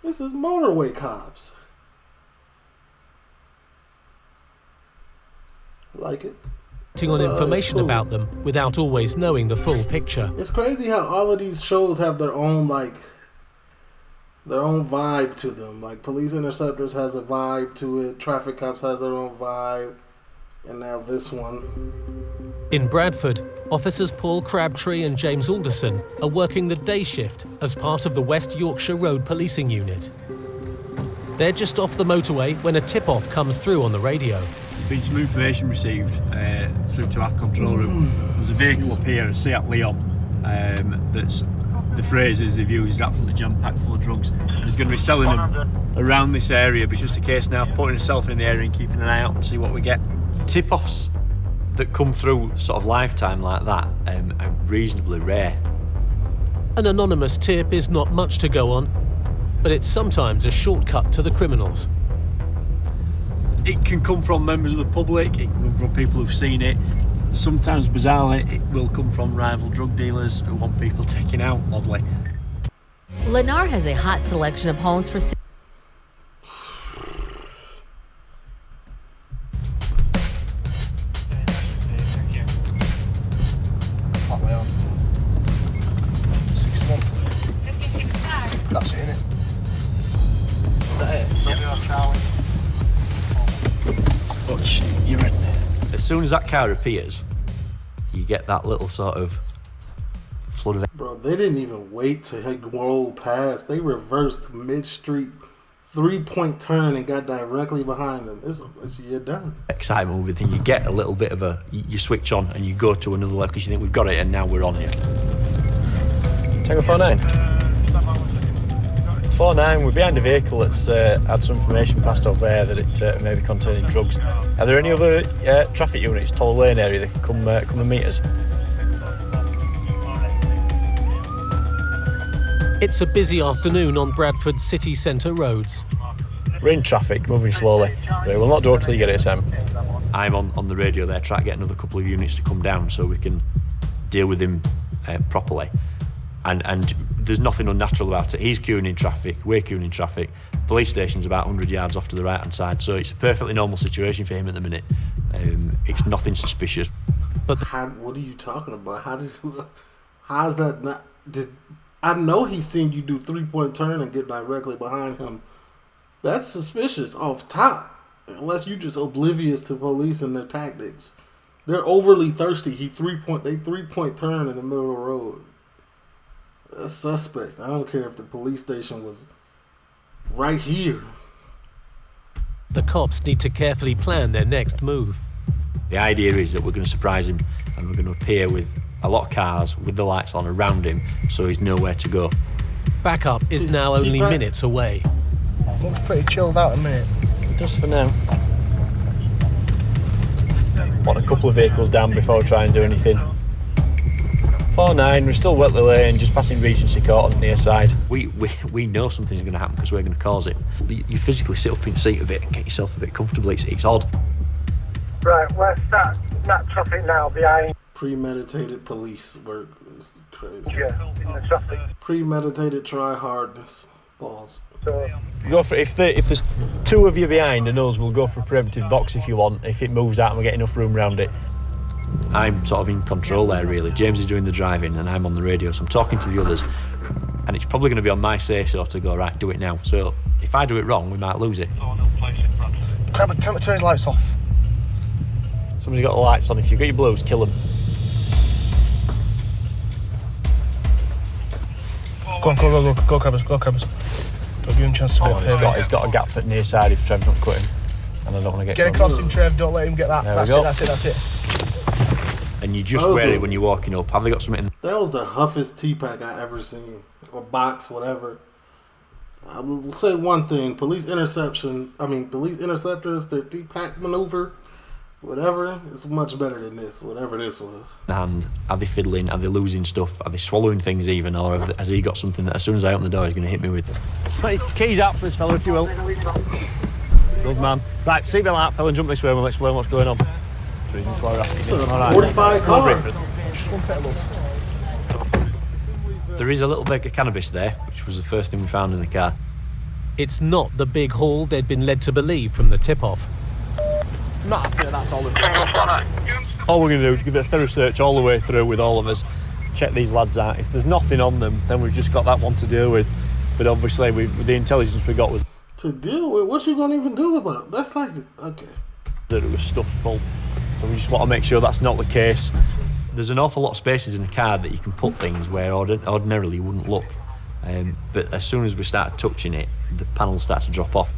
This is motorway cops. I like it. On information about them without always knowing the full picture. It's crazy how all of these shows have their own vibe to them. Like Police Interceptors has a vibe to it, Traffic Cops has their own vibe, and now this one. In Bradford, officers Paul Crabtree and James Alderson are working the day shift as part of the West Yorkshire Road Policing Unit. They're just off the motorway when a tip-off comes through on the radio. Been some information received through to our control room. There's a vehicle up here, a Seat Leon, that's the phrases they've used is absolutely jam-packed full of drugs, and he's going to be selling them around this area. But it's just a case now of putting himself in the area and keeping an eye out and see what we get. Tip-offs that come through sort of lifetime like that are reasonably rare. An anonymous tip is not much to go on, but it's sometimes a shortcut to the criminals. It can come from members of the public, it can come from people who've seen it. Sometimes, bizarrely, it will come from rival drug dealers who want people taken out, oddly. Lennar has a hot selection of homes for... That's it, innit? Is that it? Watch, you're in there. As soon as that car appears, you get that little sort of flood of... Bro, they didn't even wait to roll past. They reversed mid-street, 3-point turn and got directly behind them. You're done. Excitement with everything. You get a little bit of a... You switch on and you go to another level because you think we've got it and now we're on here. Tango 49. 49, we're behind a vehicle that's had some information passed over there that it may be containing drugs. Are there any other traffic units, Toll Lane area, that can come and meet us? It's a busy afternoon on Bradford's city centre roads. We're in traffic, moving slowly. We will not do it till you get ASM. I'm on the radio there, trying to get another couple of units to come down so we can deal with him properly. And there's nothing unnatural about it. He's queuing in traffic, we're queuing in traffic. Police station's about 100 yards off to the right-hand side, so it's a perfectly normal situation for him at the minute. It's nothing suspicious. But what are you talking about? How's that not... I know he's seen you do 3-point turn and get directly behind him. That's suspicious off top, unless you just oblivious to police and their tactics. They're overly thirsty. They 3-point turn in the middle of the road. A suspect. I don't care if the police station was right here. The cops need to carefully plan their next move. The idea is that we're going to surprise him and we're going to appear with a lot of cars with the lights on around him so he's nowhere to go. Backup is now only minutes away. Looks pretty chilled out a minute. Just for now. Want a couple of vehicles down before we try and do anything. 49, we're still Wetley Lane, just passing Regency Court on the near side. We know something's going to happen because we're going to cause it. You physically sit up in the seat a bit and get yourself a bit comfortable. It's odd. Right, where's that traffic now behind? Premeditated police work is crazy. Yeah, in the traffic. Premeditated try hardness. Balls. So, Go for if there's two of you behind and us, we'll go for a preemptive box if you want. If it moves out and we get enough room around it. I'm sort of in control there, really. James is doing the driving and I'm on the radio, so I'm talking to the others. And it's probably going to be on my say-so to go, right, do it now. So if I do it wrong, we might lose it. Turn his lights off. Somebody's got the lights on. If you've got your blues, kill them. Go, Crabbers. Don't give him a chance to get he's got a gap at near side if Trev's not cutting. And I don't want to get across him, Trev. Don't let him get that. That's it. And you just wear it when you're walking up. Have they got something in? That was the huffest T-pack I ever seen. Or box, whatever. I will say one thing. Police interceptors, their T-pack maneuver Whatever, it's much better than this, whatever this was. And are they fiddling? Are they losing stuff? Are they swallowing things even? Or has he got something that as soon as I open the door, he's going to hit me with? Put your keys out for this fella, if you will. Good man. Right, seatbelt out, fella, and jump this way and we'll explain what's going on. All right. 45 cars. Just one set of love. There is a little bag of cannabis there, which was the first thing we found in the car. It's not the big haul they'd been led to believe from the tip-off. I'm not happy that that's all. All we're going to do is give it a thorough search all the way through with all of us. Check these lads out. If there's nothing on them, then we've just got that one to deal with. But obviously, with the intelligence we got was to deal with. What you gonna even do about? That's like okay. That it was stuffed full. So we just want to make sure that's not the case. There's an awful lot of spaces in the car that you can put things where ordinarily you wouldn't look. But as soon as we start touching it, the panels start to drop off.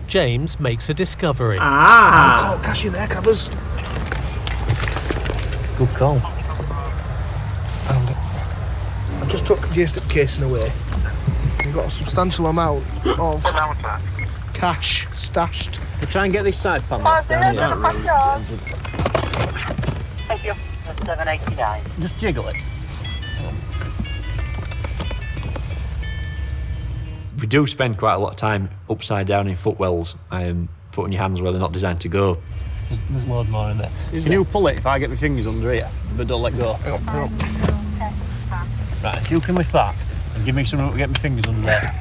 James makes a discovery. Oh, cash in there, covers. Good call. I just took the estate casing away. We've got a substantial amount of cash stashed. We'll try and get this side panel down here. Thank you. $7.89. Just jiggle it. We do spend quite a lot of time upside down in footwells, putting your hands where they're not designed to go. There's a load more in there. Can you pull it if I get my fingers under here, but don't let go? Hang on. Right, if you can lift that and give me something to get my fingers under there.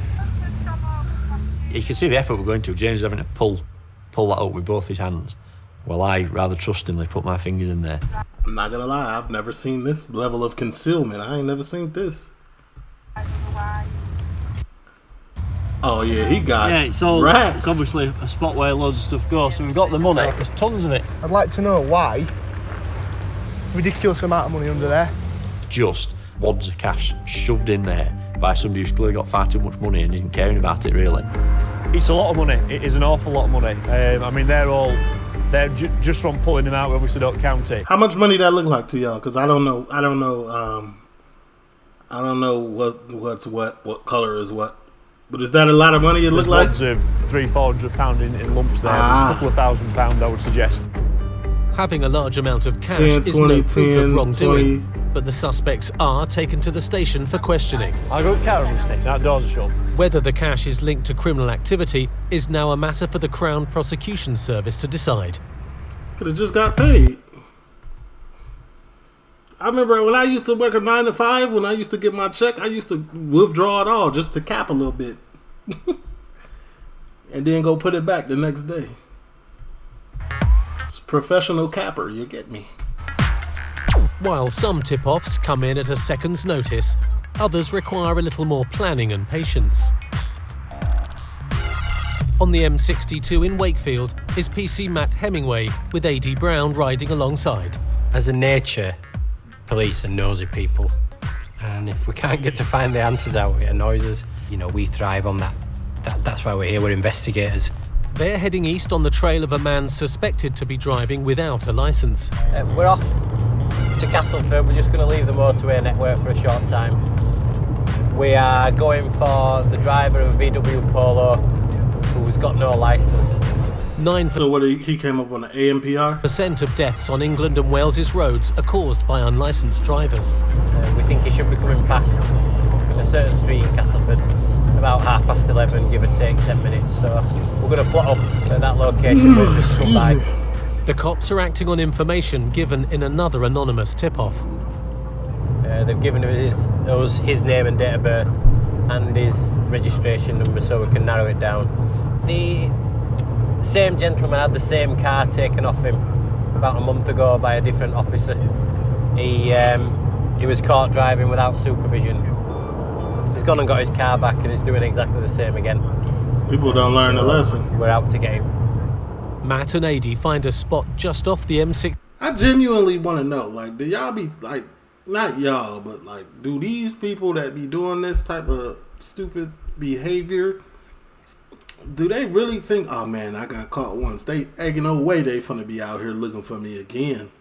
You can see the effort we're going to. James is having to pull that up with both his hands, while I rather trustingly put my fingers in there. I'm not gonna lie, I've never seen this level of concealment. I ain't never seen this. Oh yeah, he got it's racks. It's obviously a spot where loads of stuff goes. So we've got the money. There's tons of it. I'd like to know why. Ridiculous amount of money under there. Just wads of cash shoved in there by somebody who's clearly got far too much money and isn't caring about it really. It's a lot of money. It is an awful lot of money. I mean, they're just from pulling them out. We obviously don't count it. How much money that look like to y'all? Because I don't know what color is what. But is that a lot of money? It look like loads of £300-400 in lumps there. There's a couple of £1,000, I would suggest. Having a large amount of cash 10, is 20, no proof of wrongdoing, 20. but the suspects are taken to the station for questioning. I got caravan sniff. That doors are shut. Whether the cash is linked to criminal activity is now a matter for the Crown Prosecution Service to decide. Could have just got paid. I remember when I used to work a 9 to 5, when I used to get my check, I used to withdraw it all just to cap a little bit. And then go put it back the next day. It's professional capper, you get me. While some tip-offs come in at a second's notice, others require a little more planning and patience. On the M62 in Wakefield is PC Matt Hemingway with AD Brown riding alongside. As a nature, police are nosy people, and if we can't get to find the answers out, it annoys us. You know, we thrive on that. That's why we're here, we're investigators. They're heading east on the trail of a man suspected to be driving without a licence. We're off to Castleford. We're just going to leave the motorway network for a short time. We are going for the driver of a VW Polo who's got no licence. 9% So what, he came up on the AMPR? of deaths on England and Wales's roads are caused by unlicensed drivers. We think he should be coming past a certain street in Castleford about 11:30, give or take 10 minutes. So we're going to plot up at that location. We'll just come by. The cops are acting on information given in another anonymous tip-off. They've given us his name and date of birth and his registration number so we can narrow it down. The same gentleman had the same car taken off him about a month ago by a different officer. He was caught driving without supervision. He's gone and got his car back and he's doing exactly the same again. People don't learn the lesson. We're out to get him. Matt and AD find a spot just off the M6. I genuinely want to know, like, do y'all be, like, not y'all, but, like, do these people that be doing this type of stupid behavior, do they really think, oh, man, I got caught once. Ain't no way they finna be out here looking for me again.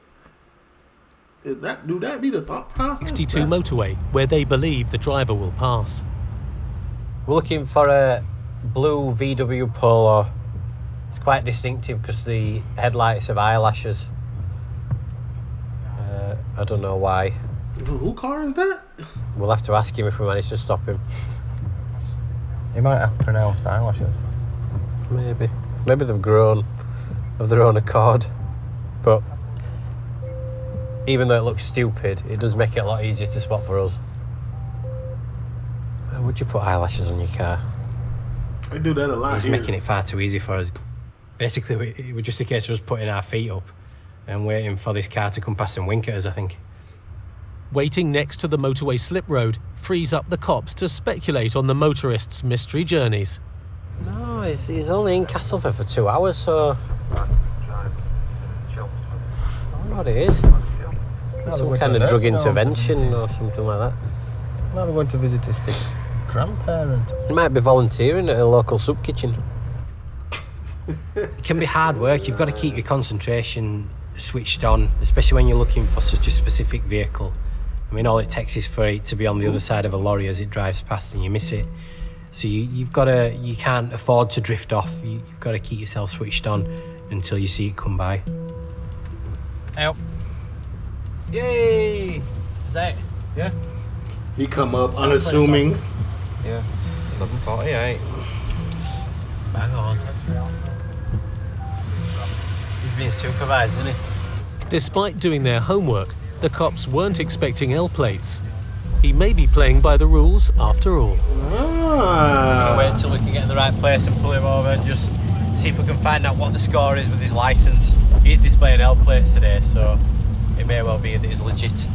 Do that be the thought process? 62 motorway, where they believe the driver will pass. We're looking for a blue VW Polo It's quite distinctive because the headlights have eyelashes. I don't know why. Whose car is that? We'll have to ask him if we manage to stop him. He might have pronounced eyelashes. Maybe. Maybe they've grown of their own accord. But even though it looks stupid, it does make it a lot easier to spot for us. Would you put eyelashes on your car? I do that a lot. He's here. making it far too easy for us. Basically, it was just a case of us putting our feet up and waiting for this car to come past and wink at us, I think. Waiting next to the motorway slip road frees up the cops to speculate on the motorists' mystery journeys. No, he's only in Castleford for 2 hours, so... I don't know what it is. Some kind of drug intervention or something like that. Might be going to visit his sick grandparent. He might be volunteering at a local soup kitchen. It can be hard work. You've got to keep your concentration switched on, especially when you're looking for such a specific vehicle. I mean, all it takes is for it to be on the other side of a lorry as it drives past and you miss it. So you can't afford to drift off. You've got to keep yourself switched on until you see it come by. Help. Yay! Is that it? Yeah. He come up unassuming. Yeah. 11:48. Bang on. He's being supervised, isn't he? Despite doing their homework, the cops weren't expecting L plates. He may be playing by the rules after all. We'll wait until we can get in the right place and pull him over and just see if we can find out what the score is with his licence. He's displaying L plates today, so it may well be that he's legit.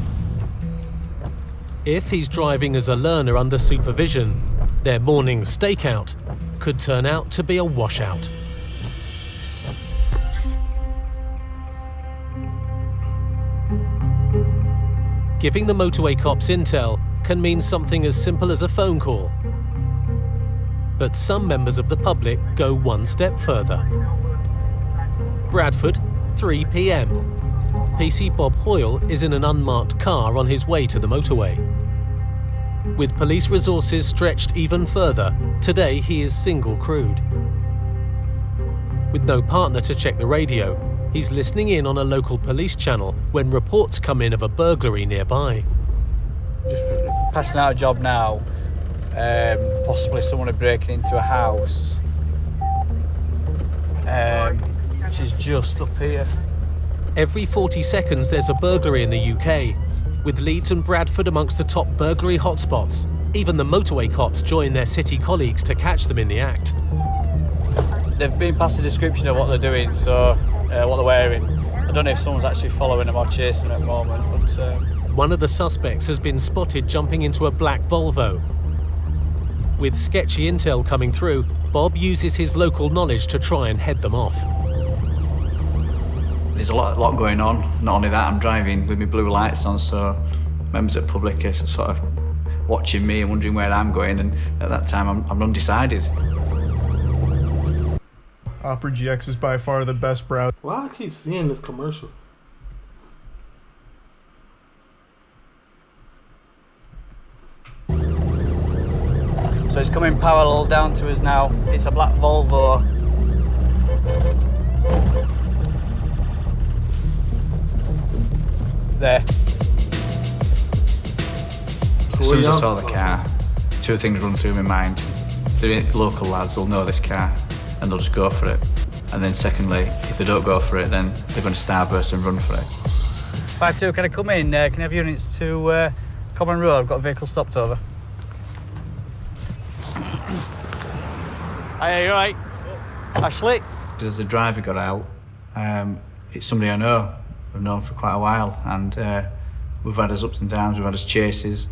If he's driving as a learner under supervision, their morning stakeout could turn out to be a washout. Giving the motorway cops intel can mean something as simple as a phone call. But some members of the public go one step further. Bradford, 3 p.m. PC Bob Hoyle is in an unmarked car on his way to the motorway. With police resources stretched even further, today he is single-crewed. With no partner to check the radio, he's listening in on a local police channel when reports come in of a burglary nearby. Just passing out a job now, possibly someone breaking into a house, which is just up here. Every 40 seconds there's a burglary in the UK, with Leeds and Bradford amongst the top burglary hotspots. Even the motorway cops join their city colleagues to catch them in the act. They've been past the description of what they're doing, so what they're wearing. I don't know if someone's actually following them or chasing them at the moment, but... One of the suspects has been spotted jumping into a black Volvo. With sketchy intel coming through, Bob uses his local knowledge to try and head them off. There's a lot going on. Not only that, I'm driving with my blue lights on, so members of the public are sort of watching me and wondering where I'm going, and at that time I'm undecided. Opera GX is by far the best browser. Why I keep seeing this commercial? So it's coming parallel down to us now. It's a black Volvo. There. As soon as I saw the car, two things run through my mind. If they're local lads, they'll know this car and they'll just go for it. And then secondly, if they don't go for it, then they're going to starburst and run for it. 5-2, can I come in? Can I have units to Common Road? I've got a vehicle stopped over. Hey, you alright? Ashley? As the driver got out, it's somebody I know. I've known for quite a while, and we've had his ups and downs, we've had his chases.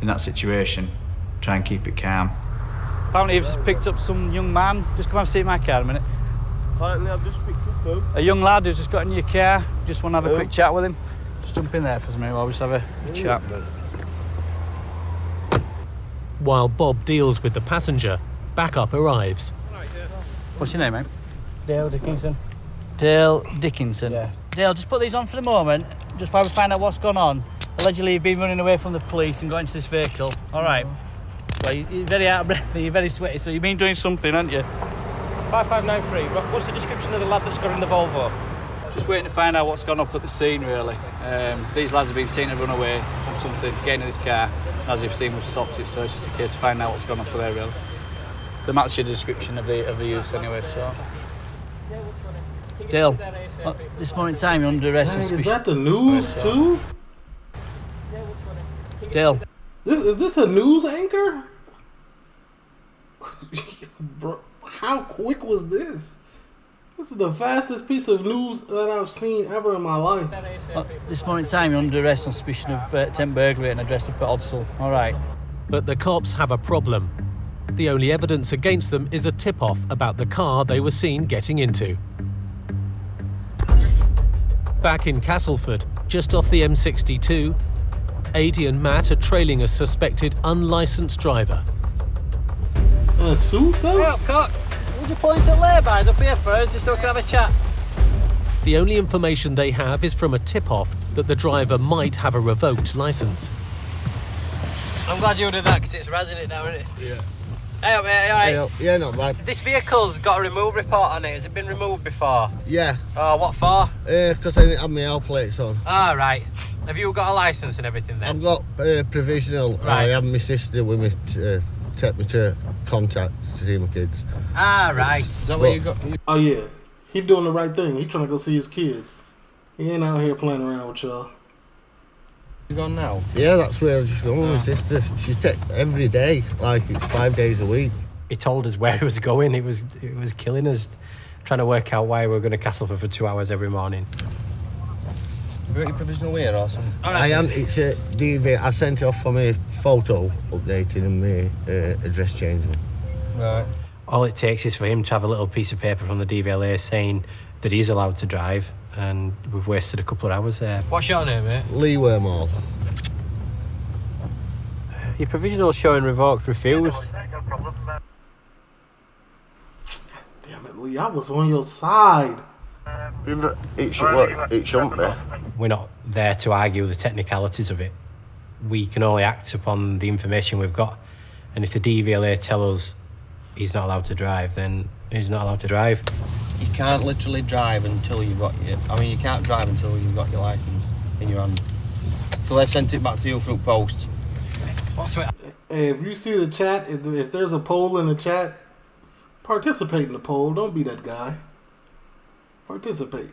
In that situation, try and keep it calm. Apparently you've just picked up some young man. Just come and see my car in a minute. Apparently I've just picked up him. A young lad who's just got in your car. Just want to have a quick chat with him. Just jump in there for a minute while we just have a chat. While Bob deals with the passenger, backup arrives. What's your name, mate? Dale Dickinson. Dale Dickinson? Yeah. Dale, just put these on for the moment, just while we find out what's gone on. Allegedly, you've been running away from the police and got into this vehicle. All right. Well, you're very out of breath, you're very sweaty, so you've been doing something, haven't you? 5593. What's the description of the lad that's got in the Volvo? Just waiting to find out what's gone up at the scene, really. These lads have been seen to run away from something, get into this car. As you've seen, we've stopped it, so it's just a case of finding out what's gone up there, really. They match your description of the use anyway, so. Dale, at this moment in time, you're under arrest. Dang, is that the news too? Dale. Is this a news anchor? Bro, how quick was this? This is the fastest piece of news that I've seen ever in my life. At this moment in time, you're under arrest on suspicion of attempt burglary and addressed up at Odsall. All right. But the cops have a problem. The only evidence against them is a tip-off about the car they were seen getting into. Back in Castleford, just off the M62, Adi and Matt are trailing a suspected unlicensed driver. A suit though? Hey up, cock. Would you point to laybys up here for us just so we can have a chat? The only information they have is from a tip-off that the driver might have a revoked licence. I'm glad you did that because it's razzing it down, isn't it? Yeah. Hey up, mate, you alright? Hey up. Yeah, not bad. This vehicle's got a remove report on it. Has it been removed before? Yeah. Oh, what for? Because I didn't have my L plates on. Ah, right. Have you got a licence and everything then? I've got provisional. Right. I have my sister with me to take me to contact to see my kids. Ah, right. Is that what you got? Oh yeah, he doing the right thing. He trying to go see his kids. He ain't out here playing around with y'all. You gone now? Yeah, that's where I was just going with my sister. She's every day, like it's 5 days a week. He told us where he was going. It was killing us, trying to work out why we were going to Castleford for 2 hours every morning. Have you got your provisional here or something? I am. It's a DV. I sent it off for my photo updating and my address changing. Right. All it takes is for him to have a little piece of paper from the DVLA saying that he's allowed to drive, and we've wasted a couple of hours there. What's your name, mate? Lee Wormall. Your provisional showing revoked, refused. Damn it, Lee, I was on your side. It shouldn't be. We're not there to argue the technicalities of it. We can only act upon the information we've got. And if the DVLA tell us he's not allowed to drive, then he's not allowed to drive. You can't literally drive until you've got your... I mean, you can't drive until you've got your licence in your hand. Till they've sent it back to you through post. Hey, if you see the chat, if there's a poll in the chat, participate in the poll. Don't be that guy. Participate.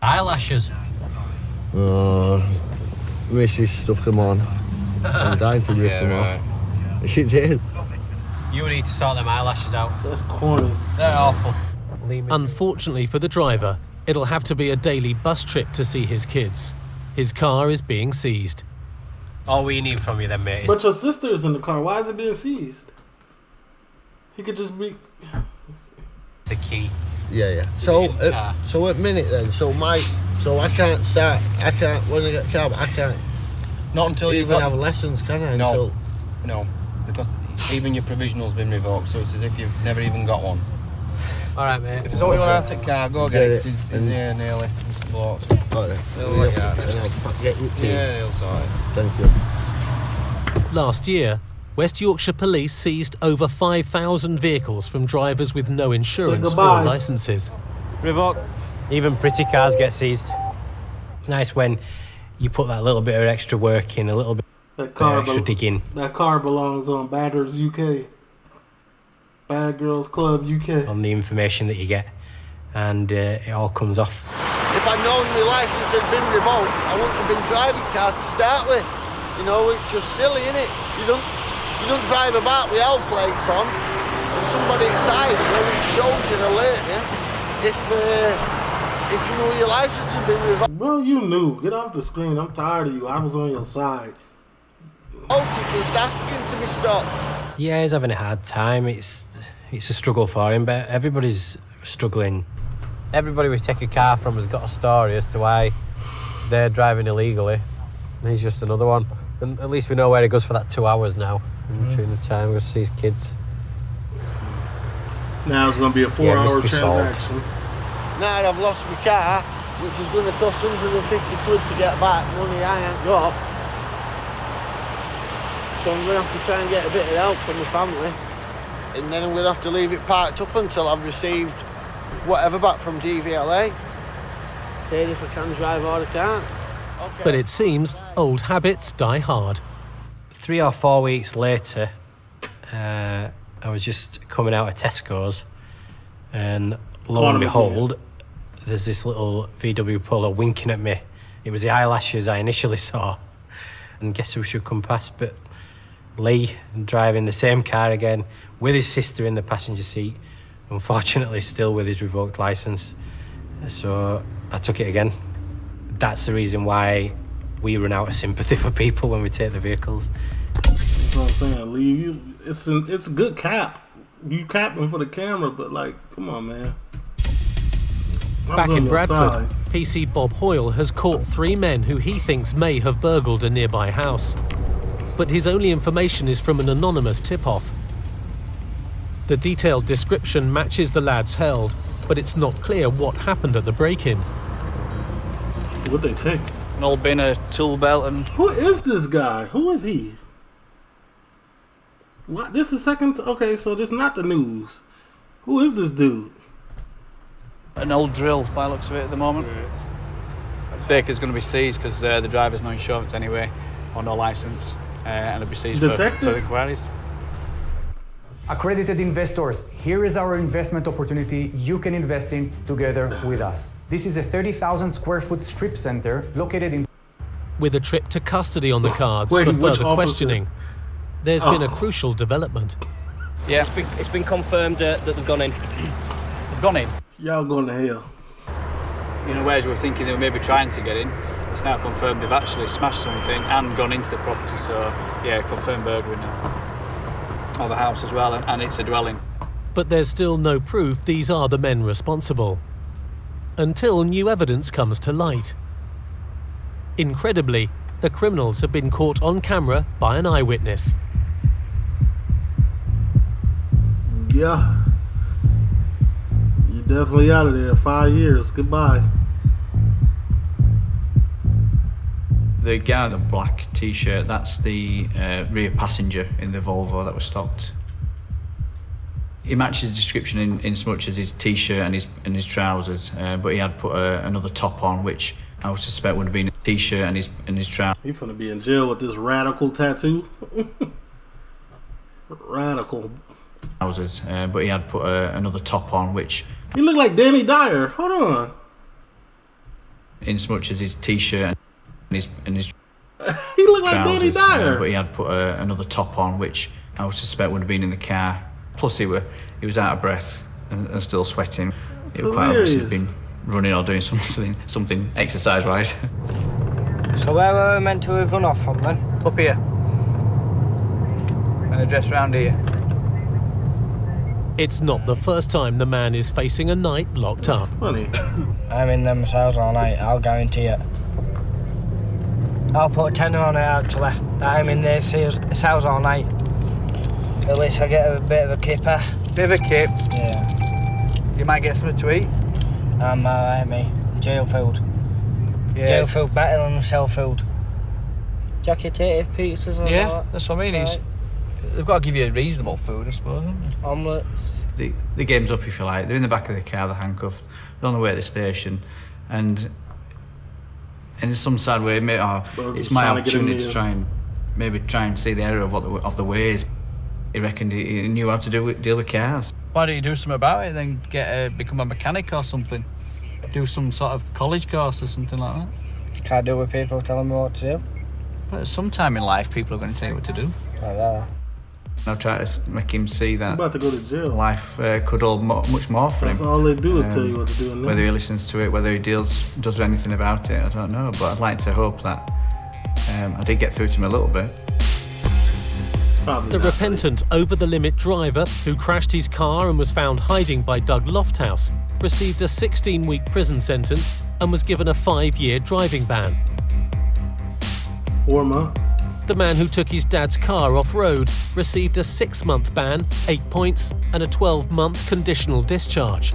Eyelashes. Mrs. stuck them on. I'm dying to rip them off. She did. You need to sort them eyelashes out. That's corny. They're awful. Unfortunately for the driver, it'll have to be a daily bus trip to see his kids. His car is being seized. All we need from you then, mate, is... But your sister's in the car. Why is it being seized? He could just be... The key. Yeah. So at minute then, so I can't start. I can't when I get a car. I can't. Not until even have lessons, can I? No, no, because even your provisional's been revoked, so it's as if you've never even got one. All right, mate. If it's all you want to take car, go get it. He's here nearly. He's blocked. He'll let you out. Yeah, he'll sort it. Thank you. Last year, West Yorkshire Police seized over 5,000 vehicles from drivers with no insurance or licences. Revoke. Even pretty cars get seized. It's nice when you put that little bit of extra work in, a little bit of extra digging. That car belongs on Badders UK. Bad Girls Club UK. On the information that you get, and it all comes off. If I'd known my licence had been revoked, I wouldn't have been driving car to start with. You know, it's just silly, isn't it? You don't drive about with L plates on, and somebody inside you, it shows you the alert, yeah? If you know your licence had been revoked. Bro, you knew. Get off the screen. I'm tired of you. I was on your side. Just asking to be stopped. Yeah, he's having a hard time. It's a struggle for him, but everybody's struggling. Everybody we take a car from has got a story as to why they're driving illegally. And he's just another one. And at least we know where he goes for that 2 hours now. In between the time he goes to see his kids. Now it's going to be a 4-hour transaction. Now I've lost my car, which is going to cost 150 quid to get back, money I ain't got. So I'm going to have to try and get a bit of help from my family. and then I'm going to have to leave it parked up until I've received whatever back from DVLA. Saying if I can drive or I can't. Okay. But it seems old habits die hard. 3 or 4 weeks later, I was just coming out of Tesco's, and lo and behold, there's this little VW Polo winking at me. It was the eyelashes I initially saw. And guess who should come past but Lee, driving the same car again, with his sister in the passenger seat, unfortunately still with his revoked licence. So I took it again. That's the reason why we run out of sympathy for people when we take the vehicles. That's what I'm saying, Lee. It's a good cap. You capping for the camera, but like, come on, man. Back in Bradford, PC Bob Hoyle has caught 3 men who he thinks may have burgled a nearby house. But his only information is from an anonymous tip-off. The detailed description matches the lads held, but it's not clear what happened at the break-in. What'd they take? An old bin, a tool belt, and... Who is this guy? Who is he? What? This is second... Okay, so this is not the news. Who is this dude? An old drill, by the looks of it, at the moment. Baker's going to be seized because the driver's no insurance anyway, or no licence, and it'll be seized for inquiries. Accredited investors, here is our investment opportunity you can invest in together with us. This is a 30,000 square foot strip center located in... With a trip to custody on the cards for further questioning, there's been a crucial development. Yeah, it's been confirmed that they've gone in. They've gone in? Y'all going to hell. You know, whereas we were thinking they were maybe trying to get in, it's now confirmed they've actually smashed something and gone into the property, so yeah, confirmed burglary now. Of the house as well, and it's a dwelling. But there's still no proof these are the men responsible. Until new evidence comes to light. Incredibly, the criminals have been caught on camera by an eyewitness. Yeah. You're definitely out of there. 5 years. Goodbye. The guy in the black t-shirt, that's the rear passenger in the Volvo that was stopped. He matches the description in as much as his t-shirt and his trousers, but he had put another top on, which I would suspect would have been a t-shirt and his trousers. He's finna be in jail with this radical tattoo. Radical. Trousers, but he had put another top on, which... He looked like Danny Dyer. Hold on. In as much as his t-shirt and his he looked like Danny trousers, Dyer. but he had put another top on, which I would suspect would have been in the car. Plus, he was out of breath and still sweating. He was quite obviously been running or doing something exercise-wise. So where were we meant to have run off from then? Up here. And address round here. It's not the first time the man is facing a night locked up. Funny. I'm in them cells all night, I'll guarantee it. I'll put a tenner on it actually, that I'm in these cells all night. At least I get a bit of a kipper. Bit of a kip? Yeah. You might get something to eat? I'm alright, me. Jail food. Yes. Jail food better than cell food. Jacketative pizzas and all that. That's what I mean. They've got to give you reasonable food, I suppose, haven't they? Omelettes. The game's up, if you like. They're in the back of the car, they're handcuffed. They're on the way to the station, and in some sad way, it's my opportunity to try and see the error of the ways. He reckoned he knew how to deal with cars. Why don't you do something about it, then become a mechanic or something? Do some sort of college course or something like that? Can't do with people telling me what to do. But sometime in life, people are going to tell you what to do. Like that. I'll try to make him see that about to go to jail. Life could hold much more for him. That's all they do is tell you what to do. And whether he listens to it, whether he does anything about it, I don't know. But I'd like to hope that I did get through to him a little bit. The repentant over-the-limit driver who crashed his car and was found hiding by Doug Lofthouse received a 16-week prison sentence and was given a 5-year driving ban. 4 months. The man who took his dad's car off-road received a 6-month ban, 8 points, and a 12-month conditional discharge.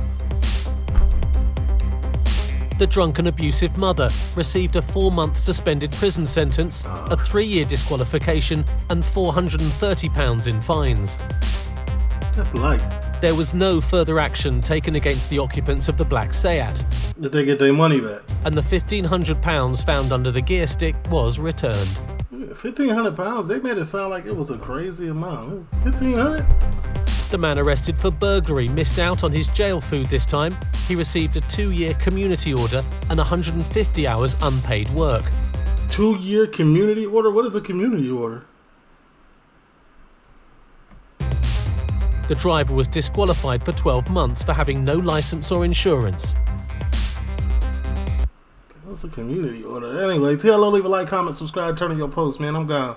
The drunk and abusive mother received a 4-month suspended prison sentence, a 3-year disqualification, and £430 in fines. That's light. There was no further action taken against the occupants of the black Seat. Did they get their money back? And the £1,500 found under the gear stick was returned. £1,500? They made it sound like it was a crazy amount. $1,500? The man arrested for burglary missed out on his jail food this time. He received a 2-year community order and 150 hours unpaid work. 2-year community order? What is a community order? The driver was disqualified for 12 months for having no license or insurance. What's a community order? Anyway, TLO, leave a like, comment, subscribe, turn on your post, man. I'm gone.